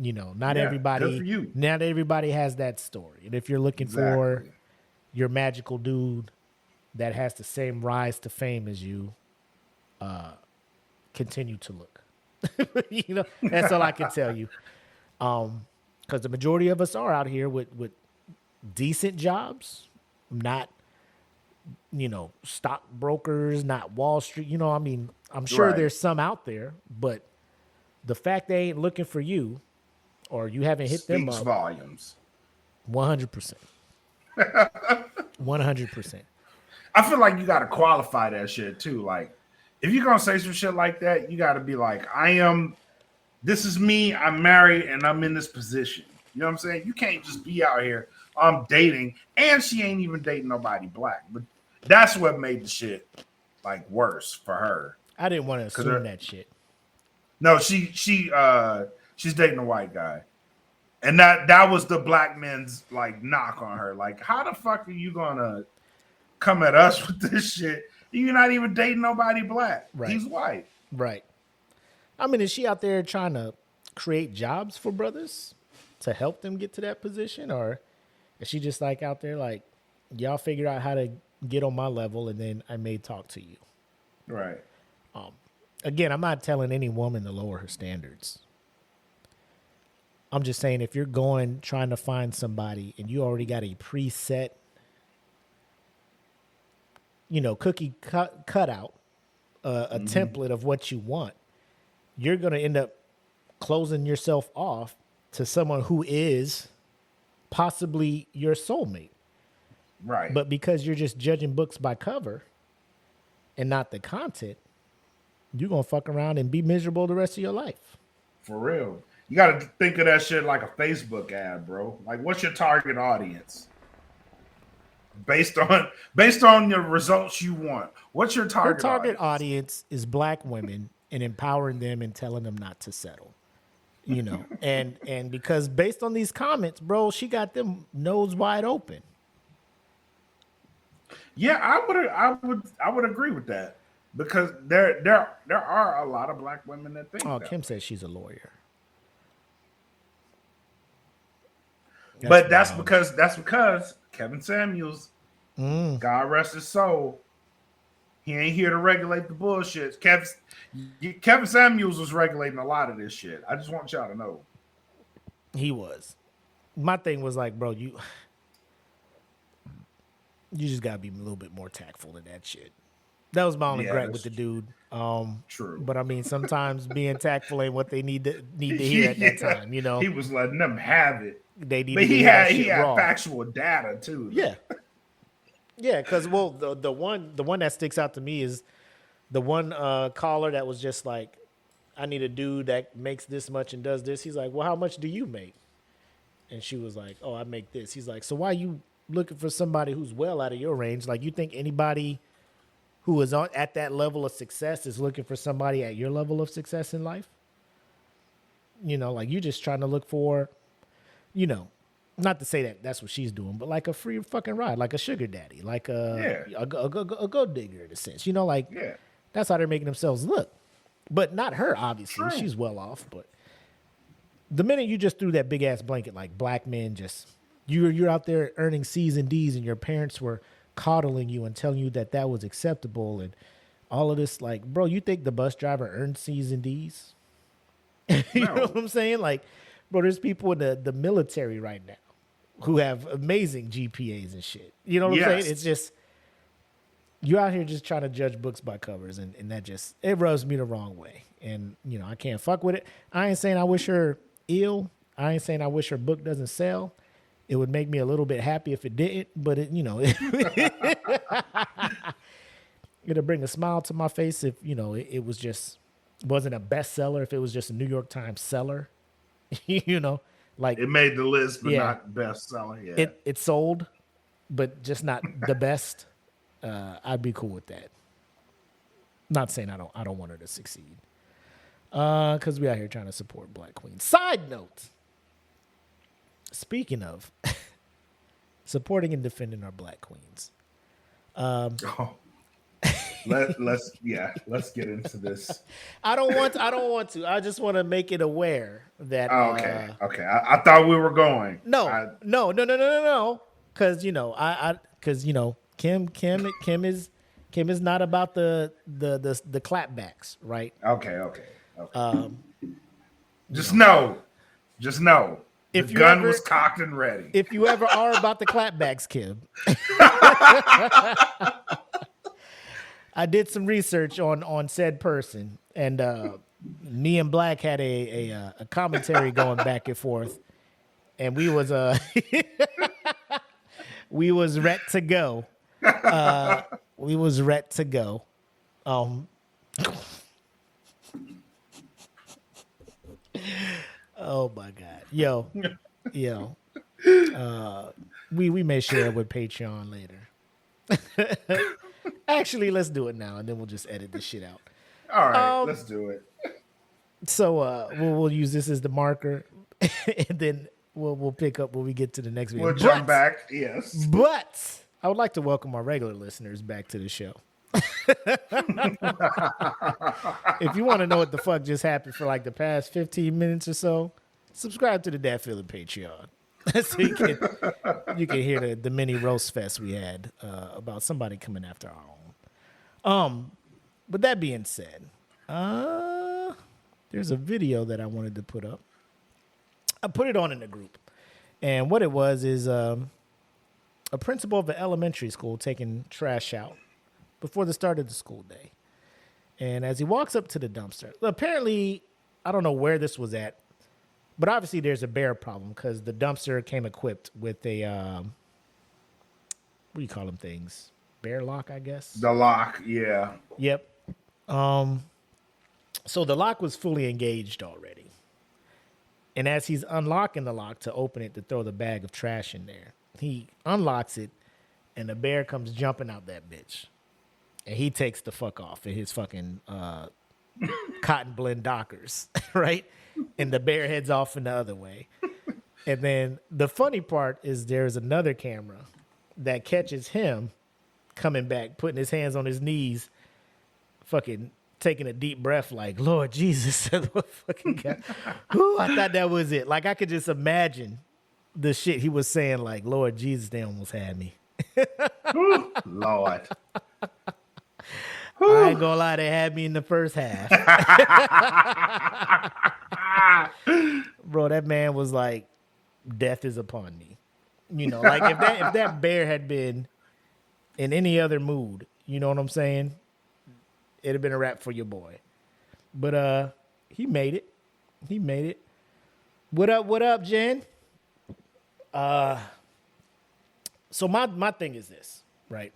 A: You know, not everybody has that story. And if you're looking for your magical dude that has the same rise to fame as you, continue to look. You know, that's all I can tell you. Because the majority of us are out here with decent jobs, not, you know, stockbrokers, not Wall Street. You know, I mean, I'm sure there's some out there, but the fact they ain't looking for you, or you haven't hit them up,
B: volumes.
A: 100%. 100%.
B: I feel like you got to qualify that shit too. Like, if you're gonna say some shit like that, you got to be like, I am this is me. I'm married and I'm in this position. You know what I'm saying? You can't just be out here. I'm dating, and she ain't even dating nobody black. But that's what made the shit like worse for her.
A: I didn't want to assume that shit.
B: No, she's dating a white guy. And that was the black men's like knock on her. Like, how the fuck are you gonna come at us with this shit? You're not even dating nobody black.
A: Right.
B: He's white.
A: Right. I mean, is she out there trying to create jobs for brothers to help them get to that position? Or is she just like out there like, y'all figure out how to get on my level and then I may talk to you?
B: Right.
A: Again, I'm not telling any woman to lower her standards. I'm just saying if you're trying to find somebody and you already got a preset, cookie cutout, a template of what you want, you're going to end up closing yourself off to someone who is possibly your soulmate.
B: Right.
A: But because you're just judging books by cover and not the content, you're going to fuck around and be miserable the rest of your life.
B: For real. You got to think of that shit like a Facebook ad, bro. Like, what's your target audience? Based on your results you want. What's your target audience?
A: Your target audience is black women and empowering them and telling them not to settle. And because based on these comments, bro, she got them nose wide open.
B: Yeah, I would agree with that. Because there are a lot of black women that think that.
A: Kim says she's a lawyer.
B: That's because Kevin Samuels, God rest his soul, he ain't here to regulate the bullshit. Kevin Samuels was regulating a lot of this shit. I just want y'all to know.
A: He was. My thing was like, bro, you just gotta be a little bit more tactful than that shit. That was my only gripe with the dude.
B: True.
A: But I mean, sometimes being tactful ain't what they need to hear at that time.
B: He was letting them have it.
A: They need.
B: But he had factual data too.
A: Yeah. Yeah, because the one that sticks out to me is the one caller that was just like, I need a dude that makes this much and does this. He's like, well, how much do you make? And she was like, oh, I make this. He's like, so why are you looking for somebody who's well out of your range? Like, you think anybody who is at that level of success is looking for somebody at your level of success in life? Like you're just trying to look for, not to say that that's what she's doing, but like a free fucking ride, like a sugar daddy, like a gold digger in a sense, That's how they're making themselves look, but not her, obviously. True. She's well off, but the minute you just threw that big ass blanket, like black men just, you're out there earning C's and D's and your parents were coddling you and telling you that was acceptable and all of this, like, bro, you think the bus driver earned C's and D's? You know what I'm saying? Like, bro, there's people in the military right now who have amazing GPAs and shit. You know what I'm saying? It's just, you're out here just trying to judge books by covers, and that just, it rubs me the wrong way. And, I can't fuck with it. I ain't saying I wish her ill. I ain't saying I wish her book doesn't sell. It would make me a little bit happy if it didn't, but it'll bring a smile to my face if, it was just, wasn't a bestseller, if it was just a New York Times seller, like
B: it made the list, but not bestseller. Yeah.
A: It sold, but just not the best. I'd be cool with that. Not saying I don't want her to succeed. Because we out here trying to support black queens. Side note. Speaking of supporting and defending our black queens.
B: Let's get into this.
A: I don't want to. I just want to make it aware that.
B: Okay. I thought we were going.
A: No. Because Kim is not about the clapbacks, right?
B: Okay. Just know. If the gun was cocked and ready.
A: If you ever are about the clapbacks, Kim. I did some research on said person, and me and Black had a commentary going back and forth, and we was ret to go. Oh my God. Yo. We may share it with Patreon later. Actually, let's do it now, and then we'll just edit this shit out.
B: All right, let's do it.
A: So we'll use this as the marker, and then we'll pick up when we get to the next video.
B: We'll jump back. Yes.
A: But I would like to welcome our regular listeners back to the show. If you want to know what the fuck just happened for like the past 15 minutes or so, subscribe to the Dat Feeling Patreon. So you can hear the mini roast fest we had about somebody coming after our own. But that being said, there's a video that I wanted to put up. I put it on in the group. And what it was is a principal of an elementary school taking trash out before the start of the school day. And as he walks up to the dumpster, apparently, I don't know where this was at, but obviously there's a bear problem because the dumpster came equipped with a, what do you call them things? Bear lock, I guess?
B: The lock, yeah.
A: Yep. So the lock was fully engaged already. And as he's unlocking the lock to open it to throw the bag of trash in there, he unlocks it and the bear comes jumping out that bitch. And he takes the fuck off in his fucking cotton blend Dockers, right? And the bear heads off in the other way. And then the funny part is there's another camera that catches him coming back, putting his hands on his knees, fucking taking a deep breath like, Lord Jesus. Fucking God. Ooh, I thought that was it. Like I could just imagine the shit he was saying like, Lord Jesus, they almost had me.
B: Lord.
A: I ain't gonna lie, they had me in the first half. Bro, that man was like, death is upon me. You know, like if that bear had been in any other mood, you know what I'm saying? It'd have been a wrap for your boy. But he made it. He made it. What up, Jen? So my thing is this, right?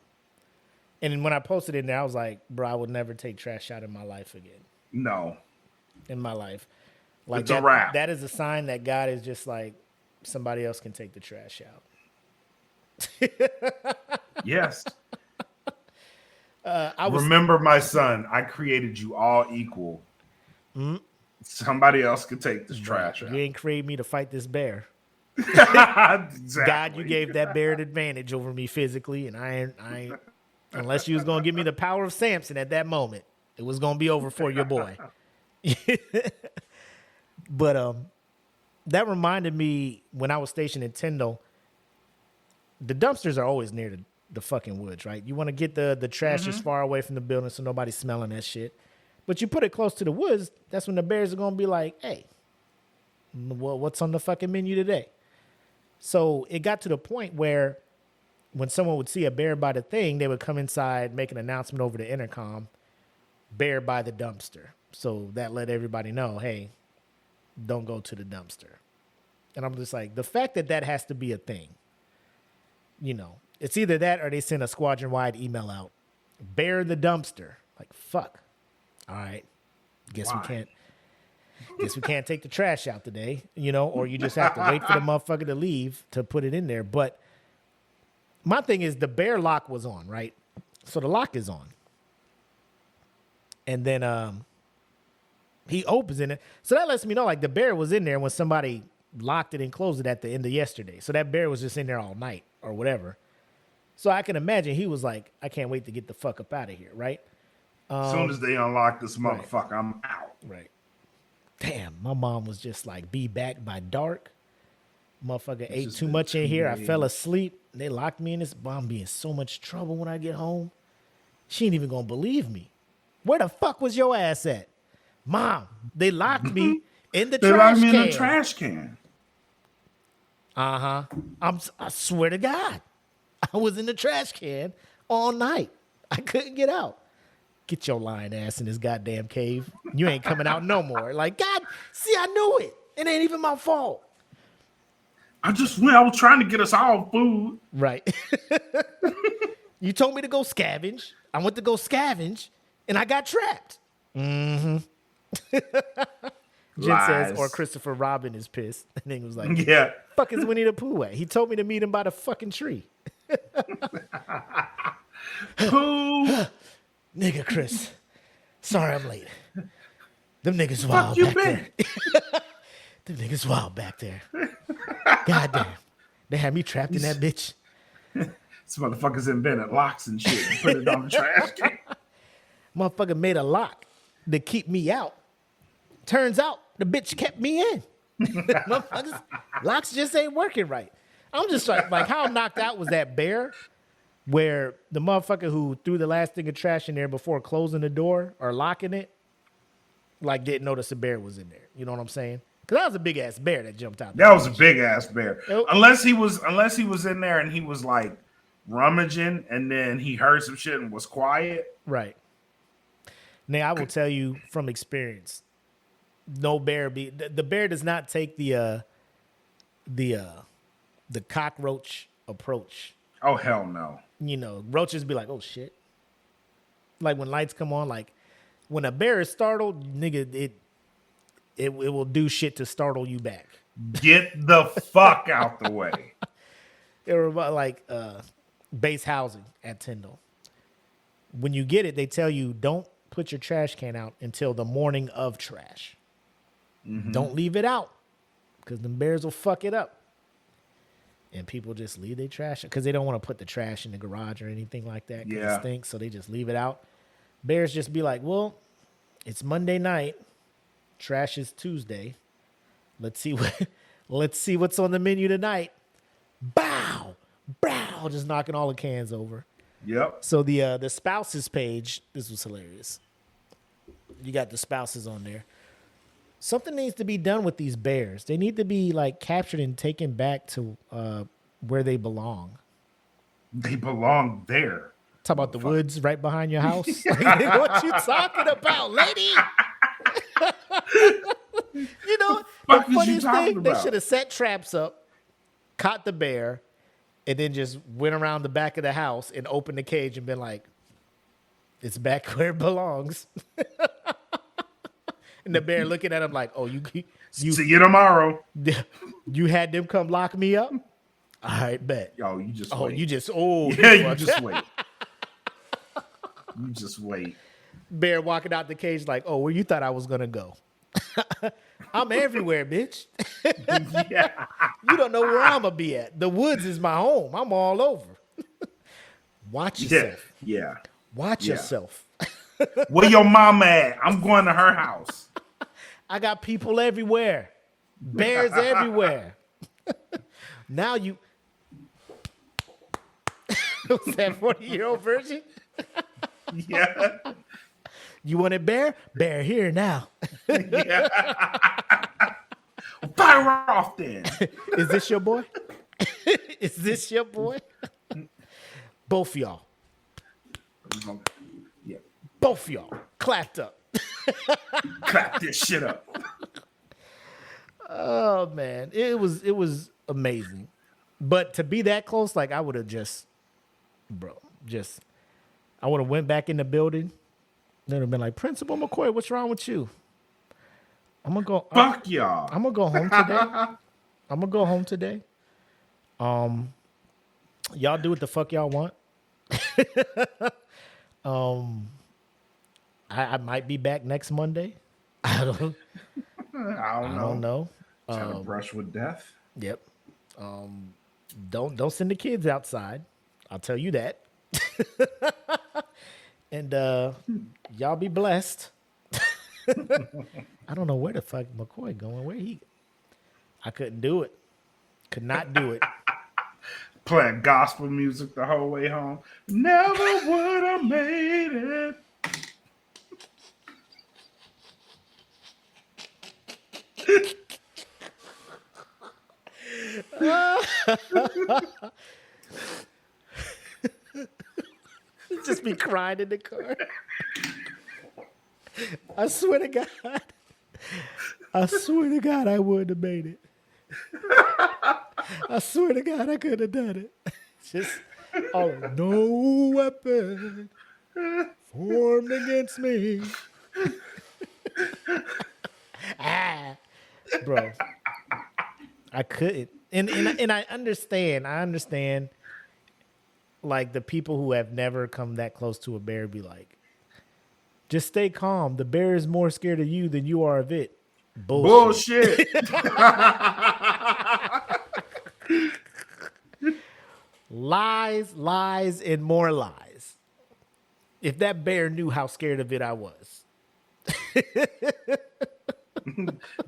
A: And when I posted it in there, I was like, bro, I would never take trash out in my life again.
B: No.
A: In my life. Like
B: it's a wrap.
A: That is a sign that God is just like, somebody else can take the trash out.
B: Yes. Remember, my son, I created you all equal. Mm-hmm. Somebody else can take this trash out.
A: You ain't created me to fight this bear.
B: Exactly.
A: God, you gave that bear an advantage over me physically, and I ain't unless you was gonna give me the power of Samson at that moment, it was gonna be over for your boy. But that reminded me when I was stationed in Tyndall. The dumpsters are always near the fucking woods, right? You want to get the trash as far away from the building so nobody's smelling that shit. But you put it close to the woods, that's when the bears are gonna be like, hey, what's on the fucking menu today? So it got to the point where when someone would see a bear by the thing, they would come inside, make an announcement over the intercom, bear by the dumpster. So that let everybody know, hey, don't go to the dumpster. And I'm just like, the fact that has to be a thing, you know, it's either that or they send a squadron-wide email out, bear the dumpster. Like, fuck. All right. Guess we can't take the trash out today, you know, or you just have to wait for the motherfucker to leave to put it in there. But my thing is the bear lock was on, right? So the lock is on. And then he opens in it. So that lets me know like the bear was in there when somebody locked it and closed it at the end of yesterday. So that bear was just in there all night or whatever. So I can imagine he was like, I can't wait to get the fuck up out of here, right?
B: As soon as they unlock this motherfucker, right. I'm out.
A: Right. Damn, my mom was just like, be back by dark. Motherfucker ate too much in here. I fell asleep. They locked me in this. Mom be in so much trouble when I get home. She ain't even gonna believe me. Where the fuck was your ass at? Mom, they locked me in the trash can. They locked me in the
B: trash can.
A: Uh-huh. I swear to God. I was in the trash can all night. I couldn't get out. Get your lying ass in this goddamn cave. You ain't coming out no more. Like, God, see, I knew it. It ain't even my fault.
B: I was trying to get us all food.
A: Right. You told me to go scavenge. I went to go scavenge, and I got trapped. Mm-hmm. Jen says,
B: Lies.
A: or Christopher Robin is pissed. And he was like,
B: Yeah.
A: fuck is Winnie the Pooh at? He told me to meet him by the fucking tree.
B: Pooh.
A: Nigga, Chris. Sorry I'm late. Them niggas wild
B: Fuck you
A: back
B: been.
A: there. Them niggas wild back there. Goddamn. They had me trapped in that bitch.
B: This motherfuckers invented locks and shit and put it on the trash can.
A: Motherfucker made a lock to keep me out. Turns out the bitch kept me in. Motherfuckers, locks just ain't working right. I'm just like how knocked out was that bear where the motherfucker who threw the last thing of trash in there before closing the door or locking it, like didn't notice a bear was in there. You know what I'm saying? Because that was a big ass bear that jumped out.
B: That was a big ass bear.
A: Nope.
B: Unless he was in there and he was like rummaging and then he heard some shit and was quiet.
A: Right. Now I will tell you from experience, no bear the bear does not take the cockroach approach.
B: Oh hell no.
A: You know, roaches be like, oh shit. Like when lights come on, like when a bear is startled, nigga, it will do shit to startle you back.
B: Get the fuck out the way.
A: They were about like base housing at Tyndall. When you get it, they tell you don't put your trash can out until the morning of trash. Mm-hmm. Don't leave it out because the bears will fuck it up. And people just leave their trash because they don't want to put the trash in the garage or anything like that.
B: Yeah.
A: It stinks, so they just leave it out. Bears just be like, well, it's Monday night. Trash is Tuesday. Let's see what's on the menu tonight. Bow, bow, just knocking all the cans over.
B: Yep.
A: So the spouses page, this was hilarious. You got the spouses on there. Something needs to be done with these bears. They need to be like captured and taken back to where they belong.
B: They belong there.
A: Talk about the woods right behind your house. Like, what you talking about, lady? You know, the funniest thing, they should have set traps up, caught the bear, and then just went around the back of the house and opened the cage and been like, it's back where it belongs. And the bear looking at him like, oh, you
B: see you tomorrow.
A: You had them come lock me up? All right, bet.
B: Yo, you just wait.
A: You just
B: wait. You just wait.
A: Bear walking out the cage like, oh, where you thought I was gonna go? I'm everywhere, bitch.
B: Yeah.
A: You don't know where I'm gonna be at. The woods is my home. I'm all over. Watch yourself.
B: Yeah.
A: Watch yourself.
B: Where your mama at? I'm going to her house.
A: I got people everywhere. Bears everywhere. Now you was that 40-year-old version?
B: Yeah.
A: You want it bear? Bear here now.
B: Yeah. Fire off then.
A: Is this your boy? Is this your boy? Both of y'all.
B: Yeah.
A: Both of y'all. Clapped up.
B: Clap this shit up.
A: Oh man. It was amazing. But to be that close, like I would have I would have went back in the building. Then have been like, Principal McCoy, what's wrong with you? I'm gonna go.
B: Fuck y'all.
A: I'm gonna go home today. I'm gonna go home today. Y'all do what the fuck y'all want. I might be back next Monday. I don't know.
B: Trying to brush with death.
A: Yep. Don't send the kids outside. I'll tell you that. And y'all be blessed. I don't know where the fuck McCoy going. I couldn't do it. Could not do it.
B: Playing gospel music the whole way home. Never would have made it.
A: Just be crying in the car. I swear to God. I wouldn't have made it. I swear to God I could have done it. Just no weapon formed against me. Bro, I couldn't. And I understand. Like the people who have never come that close to a bear be like, just stay calm. The bear is more scared of you than you are of it. Bullshit. Lies, and more lies. If that bear knew how scared of it I was.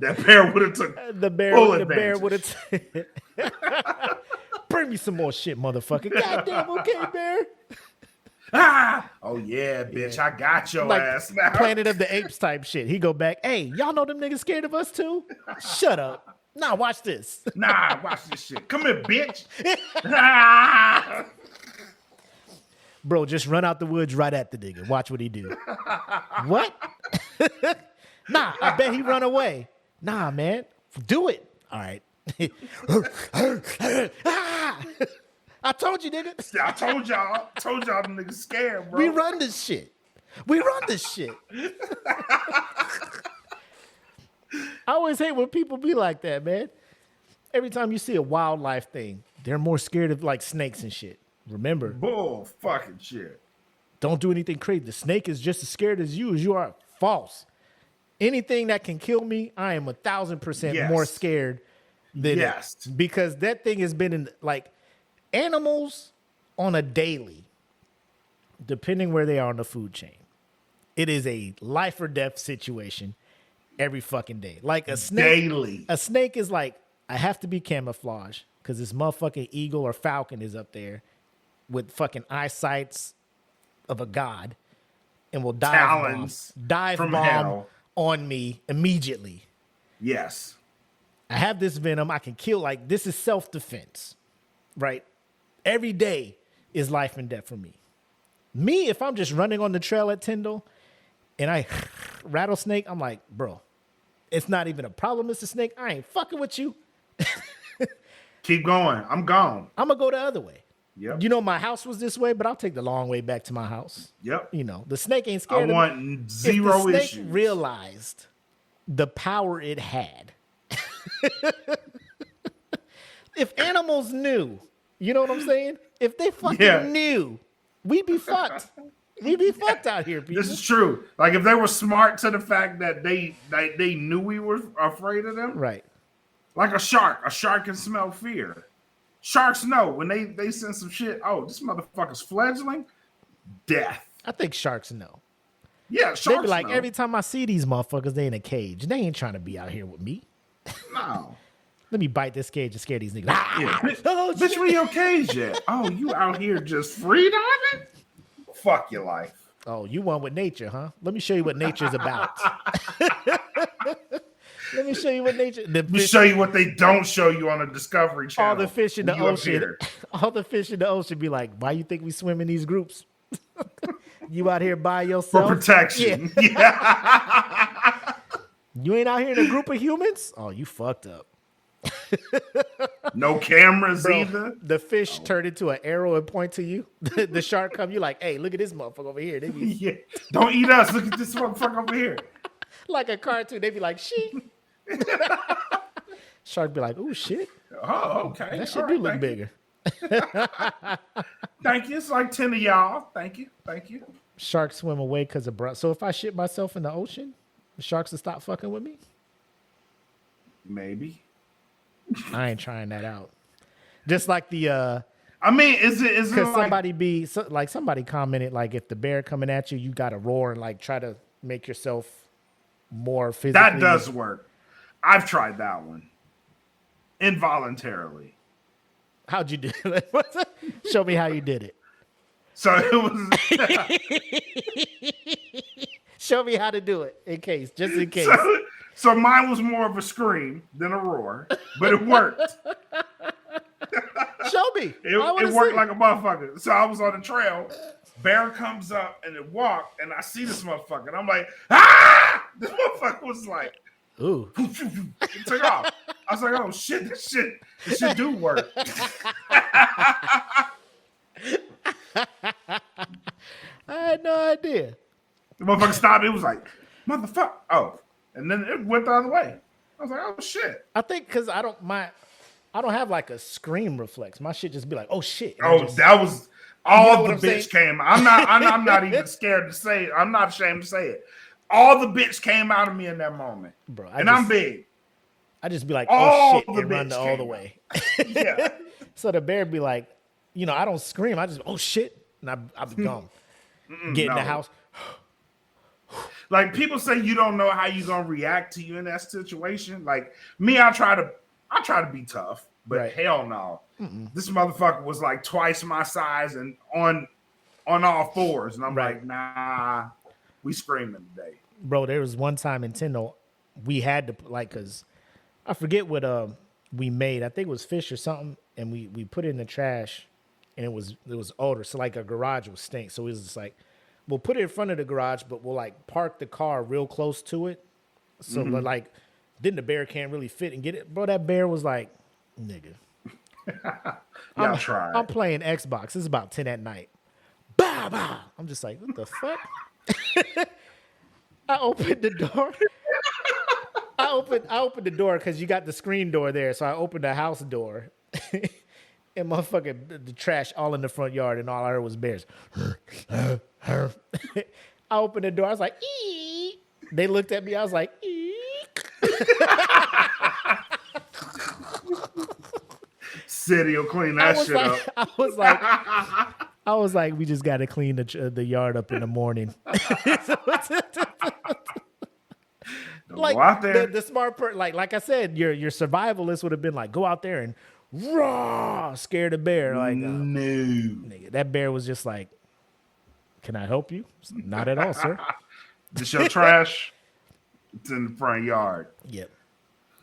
B: That bear would have took
A: the bear would have bring me some more shit, motherfucker. Goddamn, okay, bear.
B: Oh yeah, bitch, I got your ass now.
A: Planet of the Apes type shit. He go back, hey, y'all know them niggas scared of us too? Shut up. Nah, watch this.
B: Nah, watch this shit. Come here, bitch.
A: Bro, just run out the woods right at the nigga. Watch what he do. What? Nah, I bet he run away. Nah, man. Do it. All right. I told you, nigga.
B: I told y'all them niggas scared, bro.
A: We run this shit. I always hate when people be like that, man. Every time you see a wildlife thing, they're more scared of like snakes and shit. Remember.
B: Bull fucking shit.
A: Don't do anything crazy. The snake is just as scared as you are. False. Anything that can kill me, I am 1,000% more scared than it. Because that thing has been in like animals on a daily, depending where they are on the food chain. It is a life or death situation every fucking day. Like a snake.
B: Daily.
A: A snake is like, I have to be camouflaged because this motherfucking eagle or falcon is up there with fucking eyesights of a god and will dive bomb on me immediately.
B: Yes.
A: I have this venom. I can kill. Like, this is self-defense, right? Every day is life and death for me. Me, if I'm just running on the trail at Tyndall and I rattlesnake, I'm like, bro, it's not even a problem, Mr. Snake. I ain't fucking with you.
B: Keep going. I'm gone.
A: I'm going to go the other way.
B: Yep.
A: You know, my house was this way, but I'll take the long way back to my house.
B: Yep.
A: You know, the snake ain't scared
B: I
A: of me.
B: want zero
A: if the
B: issues.
A: snake realized the power it had. If animals knew, you know what I'm saying? If they fucking knew, we'd be fucked. We'd be fucked out here, people.
B: This is true. Like if they were smart to the fact that they knew we were afraid of them.
A: Right.
B: Like a shark. A shark can smell fear. Sharks know when they sense some shit. Oh, this motherfucker's fledgling. Death.
A: I think sharks know.
B: Yeah, sharks
A: they be like,
B: know.
A: every time I see these motherfuckers, they in a cage. They ain't trying to be out here with me.
B: No.
A: Let me bite this cage and scare these niggas.
B: Yeah. Bitch, where your cage at? Oh, you out here just free diving? Fuck your life.
A: Oh, you one with nature, huh? Let me show you what nature's about. Let me show you what nature.
B: Let me show you what they don't show you on the Discovery Channel.
A: All the fish in the ocean. All the fish in the ocean be like, why you think we swim in these groups? You out here by yourself
B: for protection. Yeah.
A: You ain't out here in a group of humans? Oh, you fucked up.
B: No cameras either.
A: The fish turned into an arrow and point to you. The shark come, you like, hey, look at this motherfucker over here. They be
B: yeah. Don't eat us. Look at this motherfucker over here.
A: Like a cartoon. They be like, sheep. Shark be like, oh shit.
B: Oh, okay.
A: That shit do look bigger.
B: Thank you. It's like 10 of y'all. Thank you.
A: Sharks swim away because of so if I shit myself in the ocean, the sharks will stop fucking with me?
B: Maybe.
A: I ain't trying that out. Just like the
B: I mean, is it
A: because
B: like,
A: somebody commented like if the bear coming at you, you gotta roar and like try to make yourself more physically.
B: That does work. I've tried that one. Involuntarily.
A: How'd you do it? Show me how you did it.
B: So it was
A: show me how to do it just in case.
B: So mine was more of a scream than a roar, but it worked.
A: Show me.
B: It worked like a motherfucker. So I was on the trail. Bear comes up and it walked, and I see this motherfucker. And I'm like, ah! This motherfucker was like,
A: ooh.
B: It took off. I was like, oh shit, this shit do work.
A: I had no idea.
B: The motherfucker stopped. It was like, motherfucker. Oh. and then it went the other way. I was like, oh shit.
A: I think because I don't have like a scream reflex. My shit just be like, oh shit. And
B: Oh, that was all the bitch came. I'm not even scared to say it. I'm not ashamed to say it. All the bitch came out of me in that moment.
A: Bro,
B: I'm big.
A: I just be like,
B: all
A: oh shit,
B: the
A: and run all the way.
B: Yeah.
A: So the bear be like, I don't scream. I just, oh shit. And I be gone. Get in the house.
B: Like people say you don't know how you gonna react to you in that situation. Like me, I try to be tough, but
A: Right.
B: hell no. This motherfucker was like twice my size and on all fours. And I'm
A: Right.
B: like, nah, we screaming today.
A: Bro, there was one time in Nintendo, we had to cause I forget what we made. I think it was fish or something, and we put it in the trash, and it was odor. So like a garage would stink. So it was just like, we'll put it in front of the garage, but we'll like park the car real close to it. So but like then the bear can't really fit and get it. Bro, that bear was like, nigga. I'm playing Xbox. It's about 10 at night. Bah, bah. I'm just like, what the fuck? I opened the door. I opened the door because you got the screen door there. So I opened the house door. And motherfucking the trash all in the front yard, and all I heard was bears. I opened the door. I was like, eek. They looked at me. I was like, eek.
B: City will clean that shit up.
A: I was like, we just got to clean the yard up in the morning. Like
B: go out there.
A: The smart person, like I said, your survivalist would have been like, go out there and raw, scare the bear. Like,
B: no,
A: nigga, that bear was just like, can I help you? Not at all, sir.
B: This your trash. It's in the front yard.
A: Yep.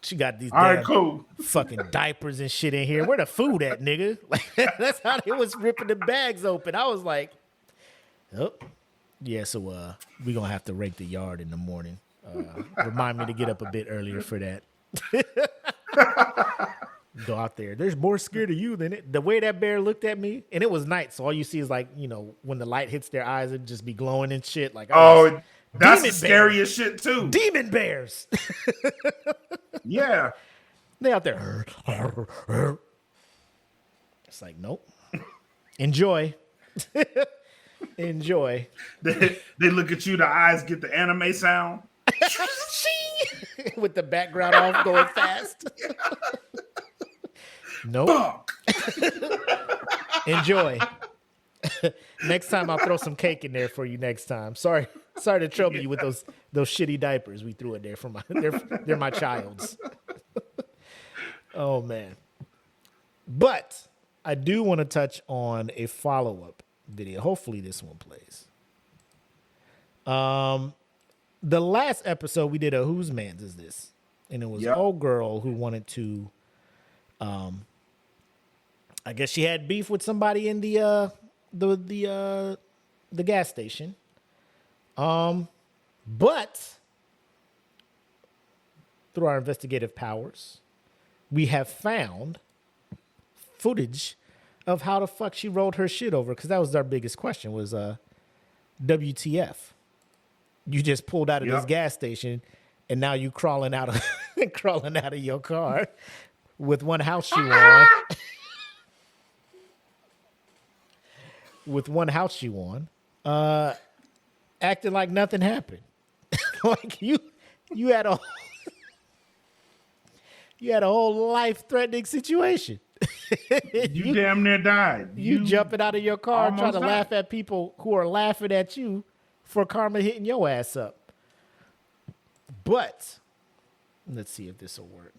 A: She got these
B: all right, cool.
A: fucking diapers and shit in here. Where the food at, nigga? Like that's how they was ripping the bags open. I was like, oh, yeah. So we gonna have to rake the yard in the morning. Remind me to get up a bit earlier for that. Go out there. There's more scared of you than it. The way that bear looked at me, and it was night, so all you see is like, when the light hits their eyes, it just be glowing and shit. Like,
B: that's the scariest shit too.
A: Demon bears.
B: Yeah.
A: They out there. It's like, nope. Enjoy. Enjoy.
B: They look at you, the eyes get the anime sound.
A: With the background off going fast. Nope. Enjoy. Next time I'll throw some cake in there for you next time. Sorry to trouble you with those shitty diapers we threw in there for they're my child's. Oh man. But I do want to touch on a follow-up video. Hopefully this one plays. The last episode we did a Whose Man's Is This? And it was an old girl who wanted to I guess she had beef with somebody in the gas station. But through our investigative powers, we have found footage of how the fuck she rolled her shit over, because that was our biggest question was WTF. You just pulled out of this gas station and now you crawling out of your car with one house shoe on. With one house shoe on, acting like nothing happened. Like you had a whole life-threatening situation.
B: You damn near died.
A: You jumping out of your car trying to
B: died.
A: laugh at people who are laughing at you for karma hitting your ass up. But let's see if this will work.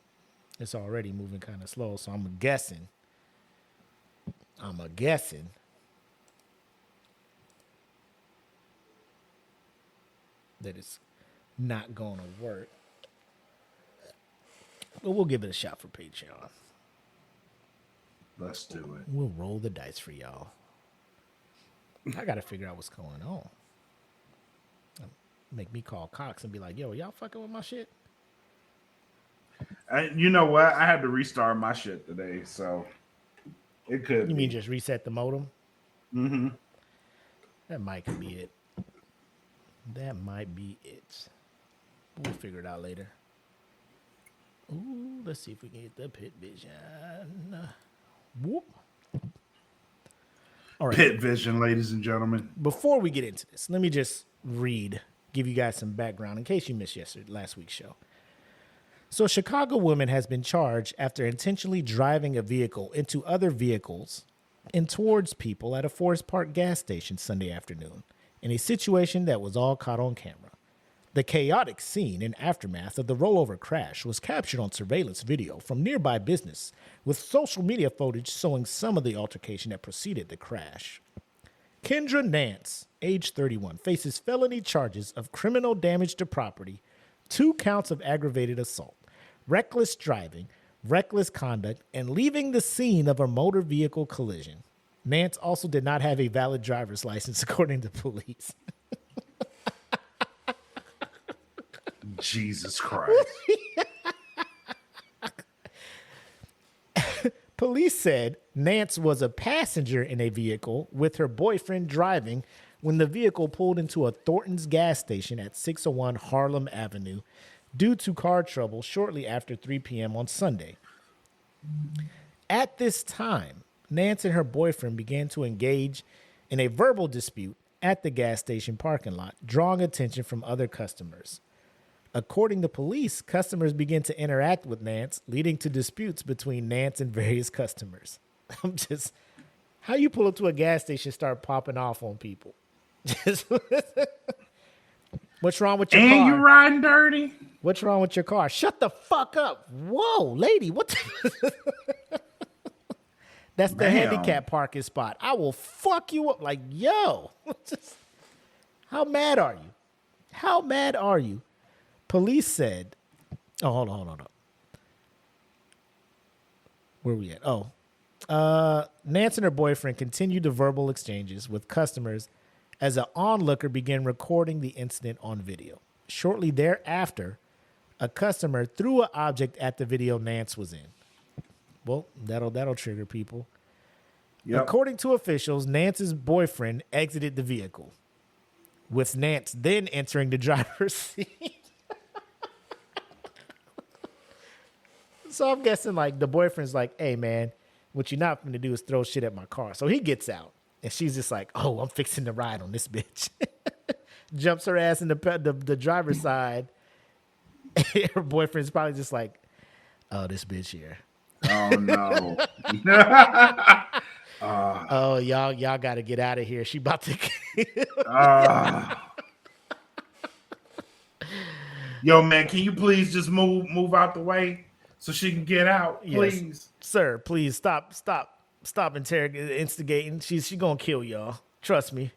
A: It's already moving kind of slow, so I'm guessing that it's not going to work. But we'll give it a shot for Patreon.
B: Let's do it.
A: We'll roll the dice for y'all. I got to figure out what's going on. Make me call Cox and be like, yo, y'all fucking with my shit?
B: And you know what? I had to restart my shit today, so it could.
A: You mean just reset the modem?
B: Mm-hmm.
A: That might be it. That might be it. We'll figure it out later. Ooh, let's see if we can get the pit vision. Whoop. All right.
B: Pit vision, ladies and gentlemen.
A: Before we get into this, let me just give you guys some background in case you missed last week's show. So a Chicago woman has been charged after intentionally driving a vehicle into other vehicles and towards people at a Forest Park gas station Sunday afternoon in a situation that was all caught on camera. The chaotic scene and aftermath of the rollover crash was captured on surveillance video from nearby business, with social media footage showing some of the altercation that preceded the crash. Kendra Nance, age 31, faces felony charges of criminal damage to property, 2 counts of aggravated assault, reckless driving, reckless conduct, and leaving the scene of a motor vehicle collision. Nance also did not have a valid driver's license, according to police.
B: Jesus Christ.
A: Police said Nance was a passenger in a vehicle with her boyfriend driving when the vehicle pulled into a Thornton's gas station at 601 Harlem Avenue due to car trouble shortly after 3 p.m. on Sunday. At this time, Nance and her boyfriend began to engage in a verbal dispute at the gas station parking lot, drawing attention from other customers. According to police, customers began to interact with Nance, leading to disputes between Nance and various customers. How you pull up to a gas station, start popping off on people? What's wrong with your car?
B: And you riding dirty?
A: What's wrong with your car? Shut the fuck up. Whoa, lady, what the... That's the handicap parking spot. I will fuck you up. Like, yo. How mad are you? How mad are you? Police said, hold on. Where we at? Nance and her boyfriend continued the verbal exchanges with customers as an onlooker began recording the incident on video. Shortly thereafter, a customer threw an object at the video Nance was in. Well, that'll trigger people. Yep. According to officials, Nance's boyfriend exited the vehicle, with Nance then entering the driver's seat. So I'm guessing like the boyfriend's like, hey man, what you're not going to do is throw shit at my car. So he gets out and she's just like, oh, I'm fixing to ride on this bitch. Jumps her ass in the driver's side. Her boyfriend's probably just like, oh, this bitch here.
B: Oh no.
A: Oh, y'all got to get out of here. She about to
B: Yo, man, can you please just move out the way so she can get out, please?
A: Yes. Sir, please stop instigating. She's gonna kill y'all. Trust me.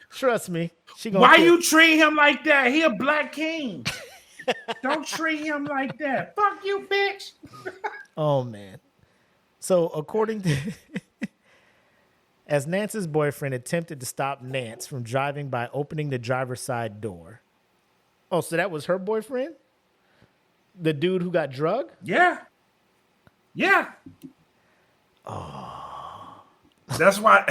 A: Trust me. She gonna
B: Why
A: kill.
B: you treat him like that? He a black king. Don't treat him like that. Fuck you, bitch.
A: Oh man. So according to as Nance's boyfriend attempted to stop Nance from driving by opening the driver's side door. Oh, so that was her boyfriend? The dude who got drugged?
B: Yeah.
A: Oh.
B: That's why.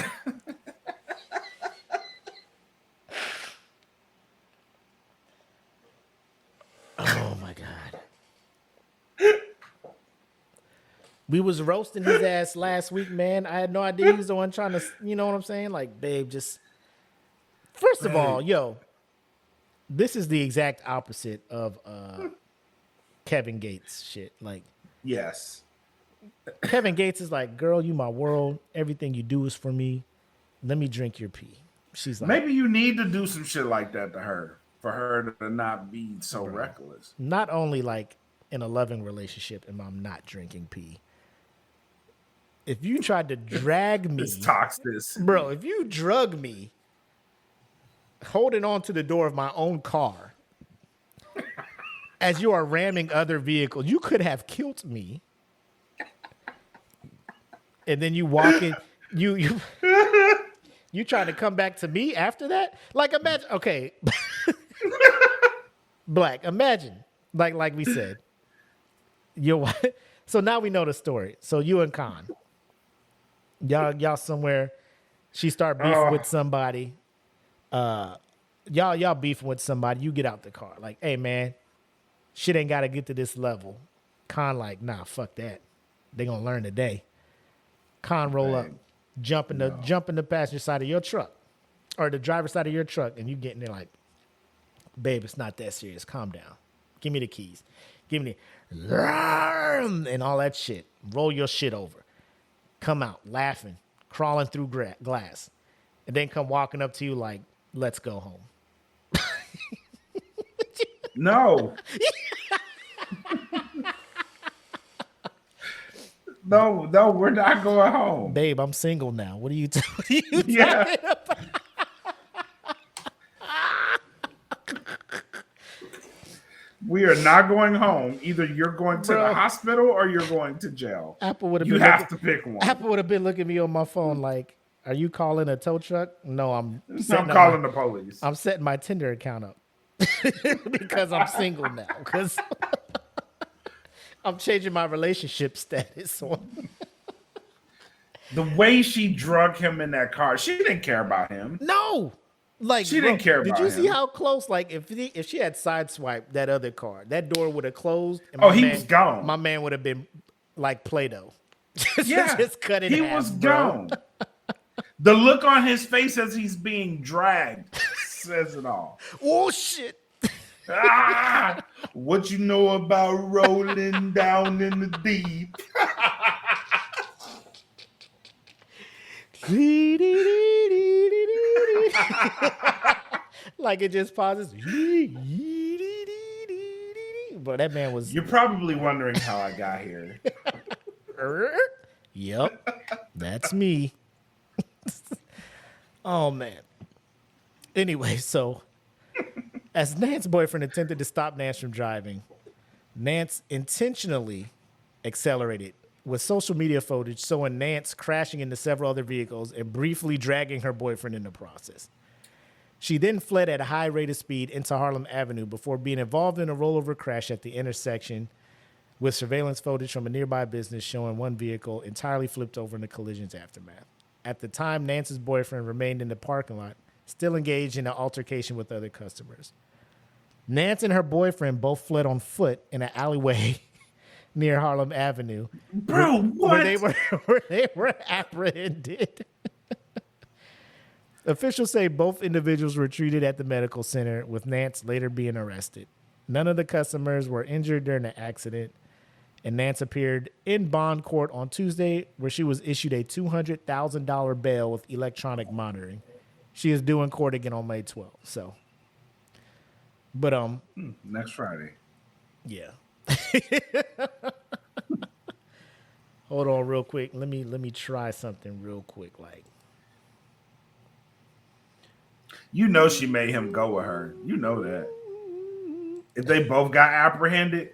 A: Oh my God. We was roasting his ass last week, man. I had no idea he was the one trying to, you know what I'm saying? Like, babe, just first of all, yo, this is the exact opposite of Kevin Gates shit. Like,
B: Yes.
A: Kevin Gates is like, girl, you my world. Everything you do is for me. Let me drink your pee. She's like,
B: Maybe you need to do some shit like that to her for her to not be so reckless.
A: not only like in a loving relationship am I not drinking pee. If you tried to drag me,
B: It's toxic.
A: bro, if you drug me holding on to the door of my own car as you are ramming other vehicles, you could have killed me. And then you walk in, you try to come back to me after that? Like, imagine, okay. Black, imagine, like we said. So now we know the story. So you and Khan, y'all somewhere, she start beefing with somebody. y'all beefing with somebody, you get out the car. Like, hey man, shit ain't gotta get to this level. Con like, nah, fuck that. They gonna learn today. Con roll up, jump in the passenger side of your truck. Or the driver's side of your truck, and you get in there like, babe, it's not that serious. Calm down. Give me the keys. Give me the and all that shit. Roll your shit over. Come out laughing, crawling through glass, and then come walking up to you like, let's go home.
B: No. No, we're not going home.
A: Babe, I'm single now. What are you talking
B: Yeah.
A: about?
B: We are not going home. Either you're going to
A: Bro.
B: the hospital or you're going to jail.
A: Apple would have
B: You
A: been
B: have to pick one.
A: Apple would have been looking at me on my phone like, are you calling a tow truck? No, I'm
B: calling the police.
A: I'm setting my Tinder account up because I'm single now. Because I'm changing my relationship status on.
B: The way she drug him in that car, she didn't care about him.
A: No. Like
B: She didn't care
A: Did
B: about
A: you see
B: him.
A: how close? Like if she had sideswiped that other car, that door would have closed. And
B: Oh, he was gone.
A: My man would have been like Play-Doh.
B: Yeah,
A: just cut in
B: he
A: half,
B: was
A: bro.
B: gone. The look on his face as he's being dragged says it all.
A: Oh shit!
B: Ah, what you know about rolling down in the deep?
A: Like it just pauses. But that man was.
B: You're probably wondering how I got here.
A: Yep, that's me. Oh man. Anyway, so as Nance's boyfriend attempted to stop Nance from driving, Nance intentionally accelerated with social media footage showing Nance crashing into several other vehicles and briefly dragging her boyfriend in the process. She then fled at a high rate of speed into Harlem Avenue before being involved in a rollover crash at the intersection with surveillance footage from a nearby business showing one vehicle entirely flipped over in the collision's aftermath. At the time, Nance's boyfriend remained in the parking lot, still engaged in an altercation with other customers. Nance and her boyfriend both fled on foot in an alleyway near Harlem Avenue.
B: Bro, what?
A: Where they were apprehended. Officials say both individuals were treated at the medical center, with Nance later being arrested. None of the customers were injured during the accident, and Nance appeared in bond court on Tuesday, where she was issued a $200,000 bail with electronic monitoring. She is due in court again on May 12th. So, but
B: Next Friday.
A: yeah. Hold on, real quick. Let me try something real quick. Like,
B: You know she made him go with her. You know that. If they both got apprehended,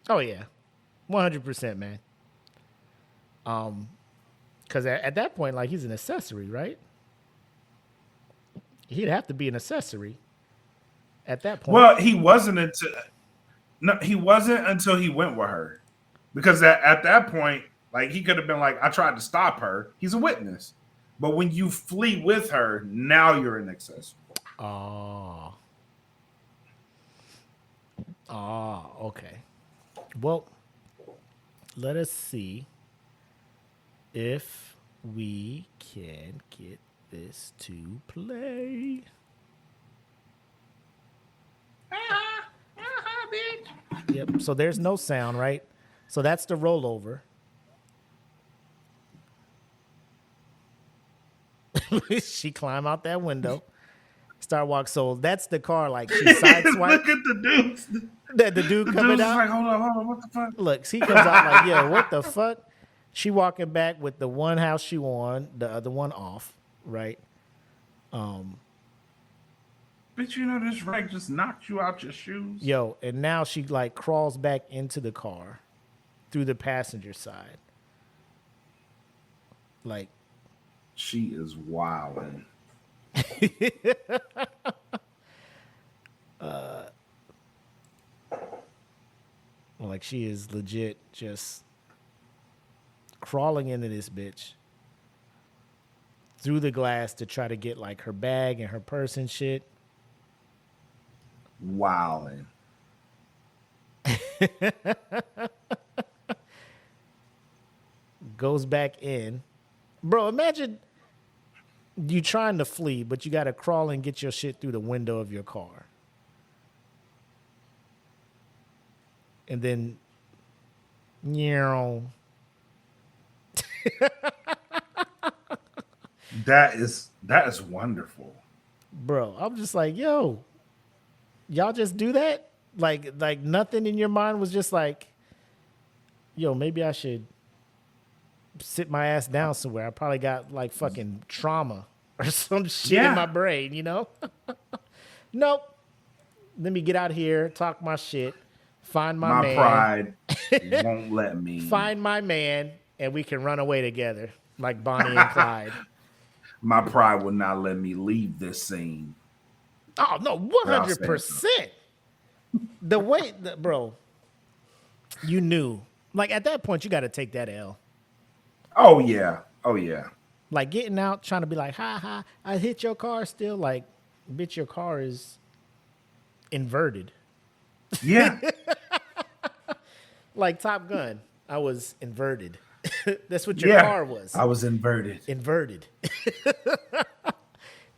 A: oh yeah, 100%, man. Because at that point, like, he's an accessory, right? He'd have to be an accessory at that point.
B: well, he wasn't until he went with her. Because at that point, like, he could have been like, I tried to stop her. He's a witness. But when you flee with her, now you're an accessory.
A: Oh, okay. Well, let us see if we can get this to play. Yep. So there's no sound, right? So that's the rollover. She climb out that window, start walk. So that's the car. Like, she sideswiped.
B: Look at the dudes.
A: The dude
B: The
A: coming
B: dude's
A: out.
B: like, hold on, what the fuck?
A: Look, he comes out like, yo, what the fuck? She walking back with the one house shoe on, the other one off, right?
B: Bitch, you know this wreck just knocked you out your shoes.
A: Yo, and now she like crawls back into the car through the passenger side. Like,
B: She is wilding.
A: like she is legit just crawling into this bitch through the glass to try to get like her bag and her purse and shit.
B: Wilding.
A: Goes back in. Bro, imagine you trying to flee, but you got to crawl and get your shit through the window of your car. And then,
B: That is wonderful.
A: bro, I'm just like, yo, y'all just do that? Like nothing in your mind was just like, yo, maybe I should sit my ass down somewhere. I probably got like fucking trauma or some shit in my brain, you know? Nope. Let me get out here, talk my shit, find my man.
B: pride won't let me.
A: Find my man, and we can run away together like Bonnie and Clyde.
B: My pride will not let me leave this scene.
A: Oh, no, 100%. The way, bro, you knew. Like, at that point, you got to take that L.
B: Oh, yeah. Oh, yeah.
A: Like, getting out, trying to be like, ha, I hit your car still. Like, bitch, your car is inverted.
B: Yeah.
A: Like Top Gun, I was inverted. That's what your car was.
B: I was inverted.
A: Inverted.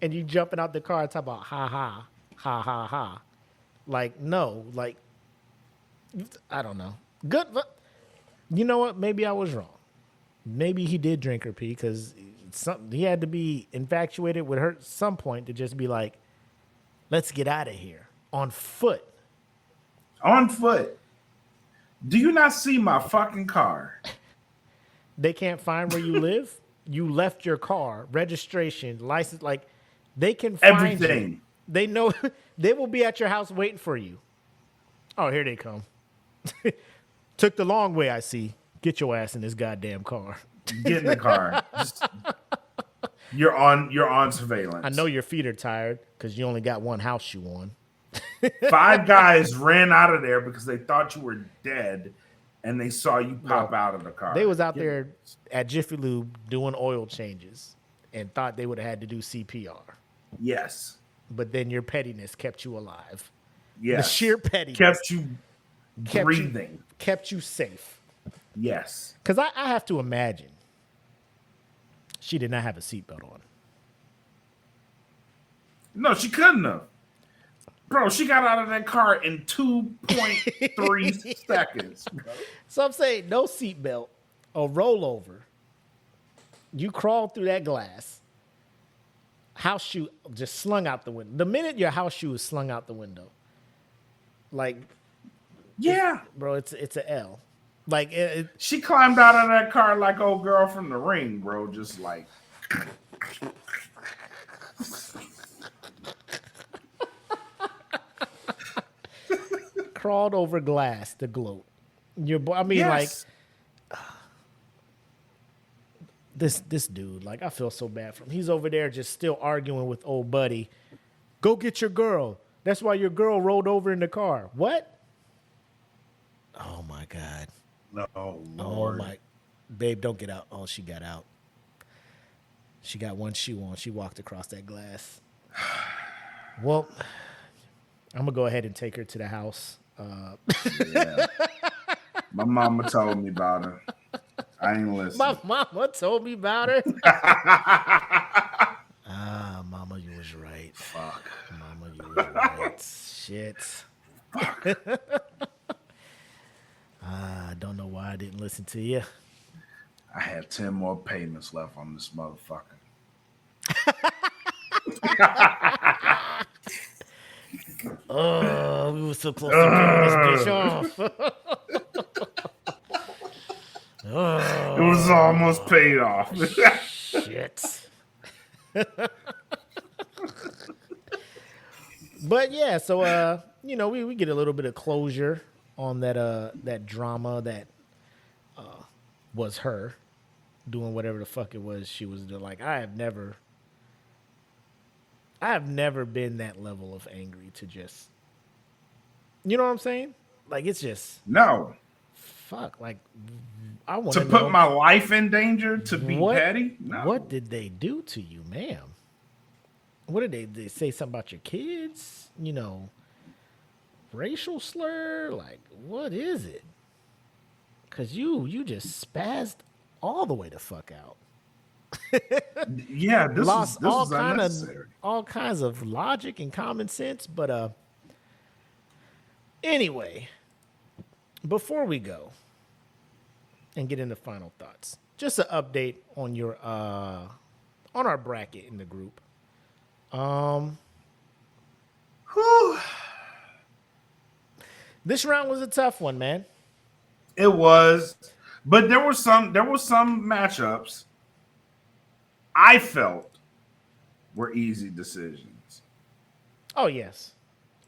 A: And you jumping out the car and talk about ha. Like, no, like, I don't know. Good. You know what? Maybe I was wrong. Maybe he did drink her pee because he had to be infatuated with her at some point to just be like, let's get out of here on foot.
B: On foot. Do you not see my fucking car?
A: They can't find where you live. You left your car, registration, license, like they can find
B: Everything.
A: you. They know they will be at your house waiting for you. Oh, here they come. Took the long way, I see. Get your ass in this goddamn car.
B: Get in the car. You're on surveillance.
A: I know your feet are tired because you only got one house shoe on.
B: 5 guys ran out of there because they thought you were dead and they saw you pop out of the car.
A: They was out there at Jiffy Lube doing oil changes and thought they would have had to do CPR.
B: Yes.
A: But then your pettiness kept you alive.
B: Yes.
A: The sheer pettiness
B: kept you breathing.
A: Kept you safe.
B: Yes.
A: Because I have to imagine she did not have a seatbelt on.
B: No, she couldn't have. Bro, she got out of that car in 2.3 seconds. Bro.
A: So I'm saying no seatbelt, a rollover. You crawled through that glass. House shoe just slung out the window. The minute your house shoe is slung out the window, like,
B: yeah,
A: bro, it's a L. Like
B: she climbed out of that car like old girl from The Ring, bro. Just like.
A: Crawled over glass to gloat. Like this dude, like I feel so bad for him. He's over there just still arguing with old buddy. Go get your girl. That's why your girl rolled over in the car. What? Oh my God.
B: No, Lord.
A: Oh my babe, don't get out. Oh, she got out. She got one shoe on. She walked across that glass. Well, I'm gonna go ahead and take her to the house.
B: Yeah. My mama told me about her. I ain't listening.
A: My mama told me about her. Mama, you was right.
B: Fuck.
A: Mama, you was right. Shit.
B: Fuck.
A: I don't know why I didn't listen to you.
B: I have 10 more payments left on this motherfucker.
A: Oh, we were so close to paying this bitch off.
B: It was almost paid off.
A: Shit. But yeah, so we get a little bit of closure on that drama that was her doing whatever the fuck it was she was doing. Like I have never been that level of angry to just, you know what I'm saying? Like it's just
B: No.
A: fuck. Like I want
B: To
A: to know
B: put my life in danger to be
A: what,
B: petty? No.
A: what did they do to you, ma'am? What did they say something about your kids? You know, racial slur? Like, what is it? Cause you just spazzed all the way the fuck out.
B: Yeah, this
A: Lost
B: is unnecessary.
A: all kinds of logic and common sense. But anyway, before we go and get into final thoughts, just an update on your on our bracket in the group.
B: Whew.
A: This round was a tough one, man.
B: It was, but there were some matchups I felt were easy decisions.
A: Oh yes,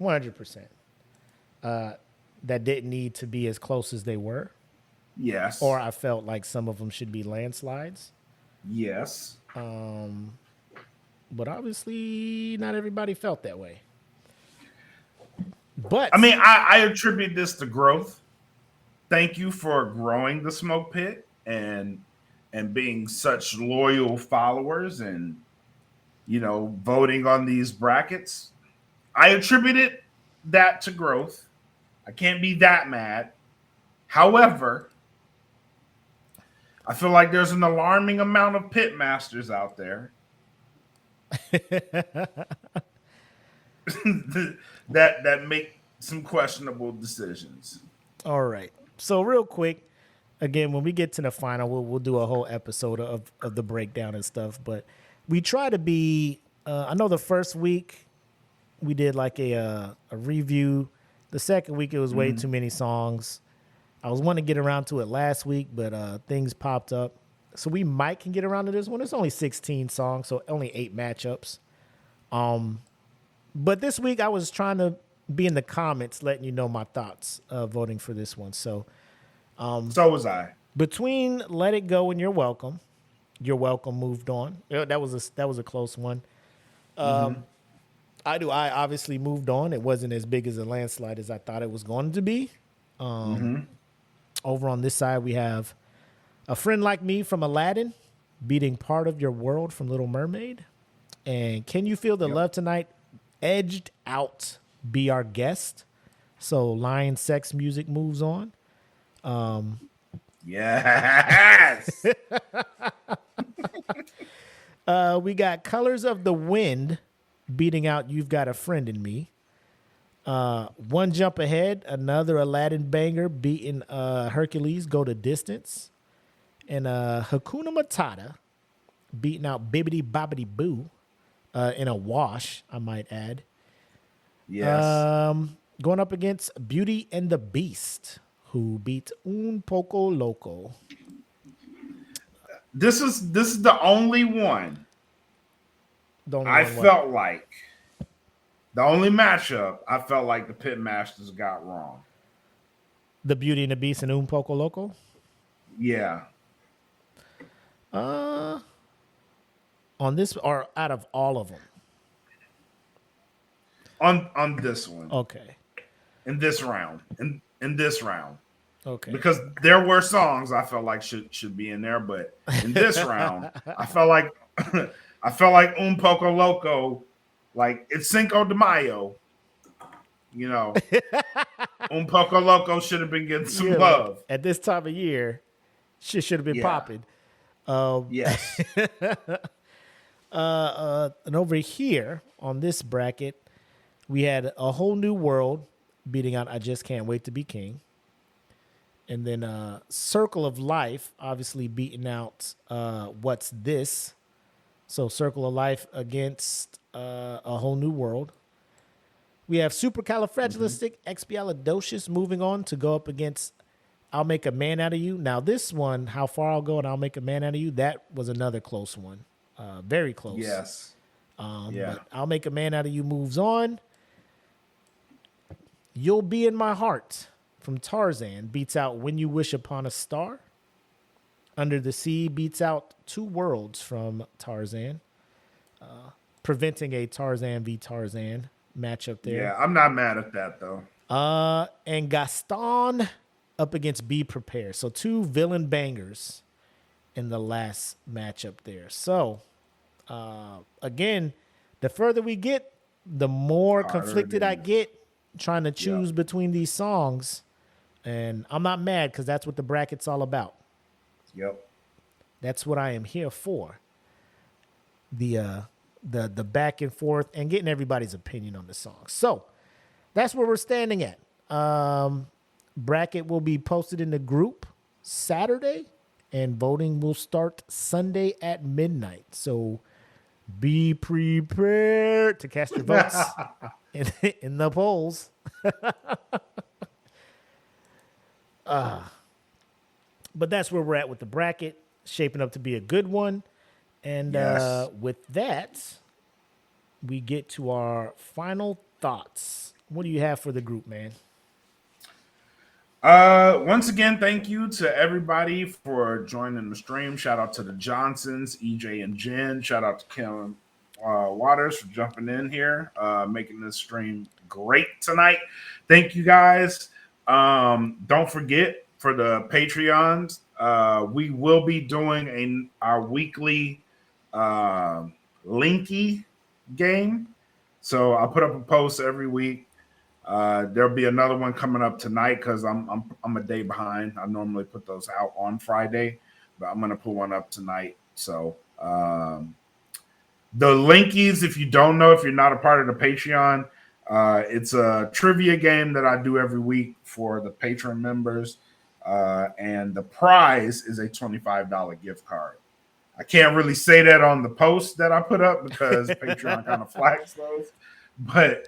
A: 100%. That didn't need to be as close as they were,
B: Yes.
A: or I felt like some of them should be landslides.
B: Yes.
A: But obviously, not everybody felt that way. But
B: I mean, I attribute this to growth. Thank you for growing the smoke pit and being such loyal followers and, you know, voting on these brackets. I attributed that to growth. I can't be that mad. However, I feel like there's an alarming amount of pitmasters out there that make some questionable decisions.
A: all right. So real quick, again, when we get to the final, we'll do a whole episode of the breakdown and stuff. But we try to be. I know the first week we did like a review. The second week it was way too many songs. I was wanting to get around to it last week, but things popped up. So we might can get around to this one. It's only 16 songs, so only 8 matchups. But this week I was trying to be in the comments, letting you know my thoughts voting for this one. So
B: So was I.
A: between Let It Go and You're Welcome moved on. That was a close one. I obviously moved on. It wasn't as big as a landslide as I thought it was going to be. Over on this side, we have A Friend Like Me from Aladdin beating Part of Your World from Little Mermaid. And Can You Feel the Love Tonight edged out Be Our Guest. So Lion Sex Music moves on.
B: Yes.
A: We got Colors of the Wind beating out You've Got a Friend in Me. One Jump Ahead, another Aladdin banger beating Hercules Go the Distance. And Hakuna Matata beating out Bibbidi Bobbidi Boo in a wash, I might add.
B: Yes.
A: Going up against Beauty and the Beast, who beat Un Poco Loco.
B: This is the only one
A: Don't
B: I
A: know what.
B: felt like the only matchup I felt like the Pitmasters got wrong.
A: The Beauty and the Beast and Un Poco Loco.
B: Yeah.
A: On this, or out of all of them.
B: On this one.
A: Okay.
B: In this round. In this round.
A: Okay.
B: Because there were songs I felt like should be in there, but in this round, I felt like Un Poco Loco, like it's Cinco de Mayo. You know, Un Poco Loco should have been getting some love.
A: At this time of year, shit should have been popping.
B: Yes.
A: And over here on this bracket, we had A Whole New World beating out I Just Can't Wait to Be King. And then Circle of Life obviously beating out What's This? So Circle of Life against A Whole New World. We have Supercalifragilisticexpialidocious moving on to go up against I'll Make a Man Out of You. Now this one, How Far I'll Go and I'll Make a Man Out of You, that was another close one. Very close.
B: Yes.
A: But I'll Make a Man Out of You moves on. You'll Be in My Heart from Tarzan beats out When You Wish Upon a Star. Under the Sea beats out Two Worlds from Tarzan, preventing a Tarzan v. Tarzan matchup there.
B: Yeah, I'm not mad at that though.
A: And Gaston up against Be Prepared. So 2 villain bangers in the last matchup there. So again, the further we get, the more
B: Harder
A: conflicted
B: it
A: I
B: is.
A: get trying to choose between these songs. And I'm not mad because that's what the bracket's all about.
B: Yep.
A: That's what I am here for. The back and forth and getting everybody's opinion on the song. So that's where we're standing at. Bracket will be posted in the group Saturday, and voting will start Sunday at midnight. So be prepared to cast your votes in the polls. But that's where we're at with the bracket, shaping up to be a good one. And
B: Yes.
A: with that, we get to our final thoughts. What do you have for the group, man?
B: Once again, thank you to everybody for joining the stream. Shout out to the Johnsons, EJ and Jen. Shout out to Kim Waters for jumping in here, making this stream great tonight. Thank you guys. Don't forget for the Patreons, we will be doing our weekly Linky game. So I'll put up a post every week. There'll be another one coming up tonight because I'm a day behind. I normally put those out on Friday, but I'm gonna put one up tonight. So the Linkies, if you don't know, if you're not a part of the Patreon, it's a trivia game that I do every week for the Patreon members, and the prize is a $25 gift card. I can't really say that on the post that I put up because Patreon kind of flags those, but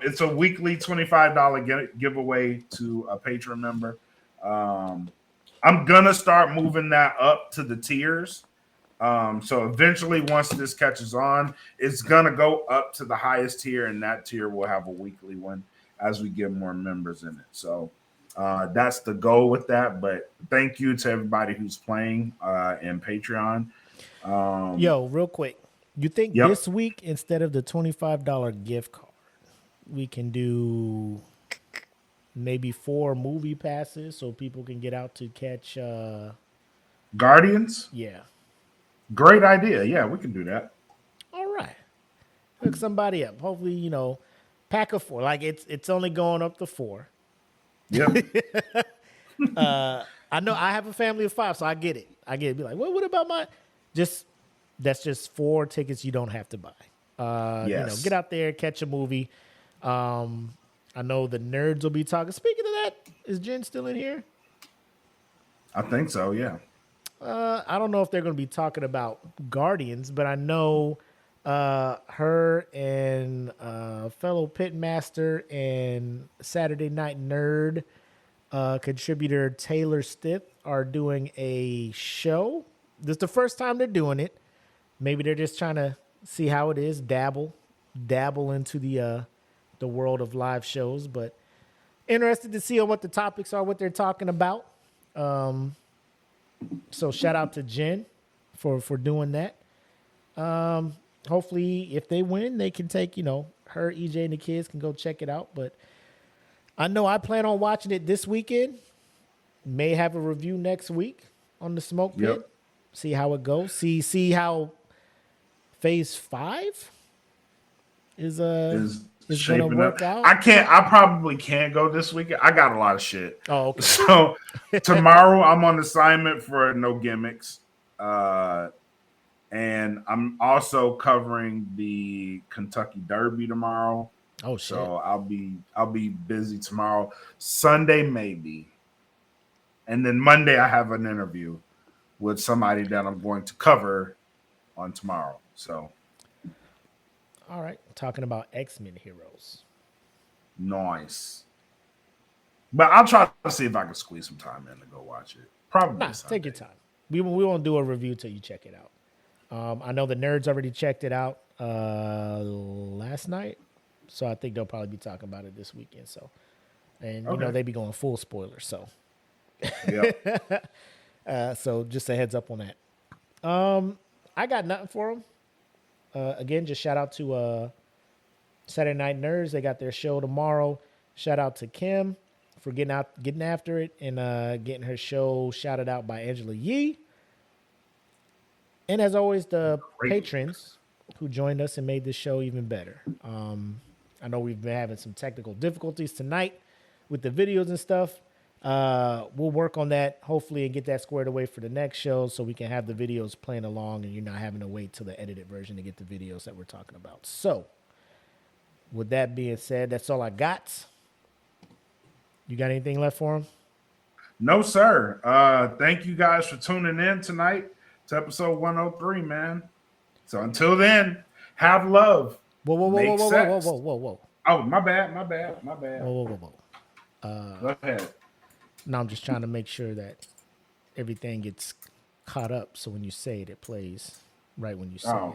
B: it's a weekly $25 giveaway to a Patreon member. I'm gonna start moving that up to the tiers. So eventually, once this catches on, it's gonna go up to the highest tier, and that tier will have a weekly one as we get more members in it. So that's the goal with that. But thank you to everybody who's playing in Patreon.
A: Yo, real quick, you think this week instead of the $25 gift card, we can do maybe 4 movie passes so people can get out to catch
B: Guardians?
A: Yeah.
B: Great idea. Yeah, we can do that.
A: All right. Hook somebody up. Hopefully, pack of 4. Like it's only going up to 4.
B: Yep.
A: I know I have a family of 5, so I get it. Be like, well, what about my that's just 4 tickets you don't have to buy.
B: Yes.
A: Get out there, catch a movie. I know the nerds will be talking. Speaking of that, is Jen still in here?
B: I think so, yeah.
A: I don't know if they're going to be talking about Guardians, but I know her and fellow Pitmaster and Saturday Night Nerd contributor Taylor Stith are doing a show. This is the first time they're doing it. Maybe they're just trying to see how it is, dabble into the world of live shows, but interested to see what the topics are, what they're talking about. So shout out to Jen for doing that. Hopefully if they win, they can take, her, EJ, and the kids can go check it out. But I know I plan on watching it this weekend. May have a review next week on the Smoke Pit.
B: Yep.
A: See how it goes. See how Phase 5 is gonna work out.
B: I probably can't go this weekend. I got a lot of shit.
A: Oh, okay.
B: So tomorrow I'm on assignment for No Gimmicks. And I'm also covering the Kentucky Derby tomorrow.
A: Oh shit.
B: So I'll be busy tomorrow. Sunday maybe. And then Monday I have an interview with somebody that I'm going to cover on tomorrow. So
A: all right, talking about X-Men heroes.
B: Nice. But I'll try to see if I can squeeze some time in to go watch it. Probably Sunday.
A: Take your time. We won't do a review till you check it out. I know the nerds already checked it out last night, so I think they'll probably be talking about it this weekend. So, and they be going full spoilers. So,
B: yeah.
A: So just a heads up on that. I got nothing for them. Again, just shout out to Saturday Night Nerds. They got their show tomorrow. Shout out to Kim. for getting after it, and getting her show shouted out by Angela Yee. And as always, the patrons who joined us and made this show even better. I know we've been having some technical difficulties tonight with the videos and stuff. We'll work on that, hopefully, and get that squared away for the next show so we can have the videos playing along and you're not having to wait till the edited version to get the videos that we're talking about. So, with that being said, that's all I got. You got anything left for him?
B: No, sir. Thank you guys for tuning in tonight to episode 103, man. So until then, have love.
A: Whoa.
B: Oh, my bad.
A: Whoa.
B: Go ahead.
A: No, I'm just trying to make sure that everything gets caught up. So when you say it, it plays right when you say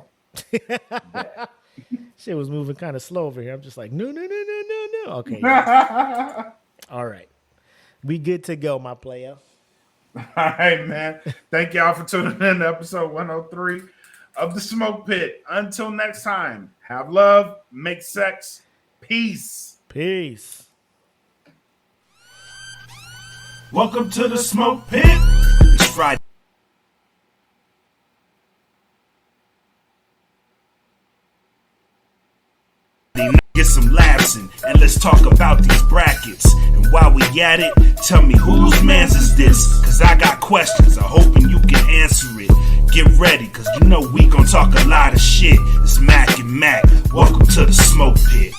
A: it. Shit was moving kind of slow over here. I'm just like, no. Okay. Yeah. All right. We good to go, my player.
B: All right, man. Thank y'all for tuning in to episode 103 of The Smoke Pit. Until next time, have love, make sex, peace.
A: Peace.
C: Welcome to the Smoke Pit. It's Friday. Get some lapsing and let's talk about these brackets. And while we at it, tell me whose man's is this? Cause I got questions, I'm hoping you can answer it. Get ready, cause you know we gon' talk a lot of shit. It's Mac and Mac, welcome to the Smoke Pit.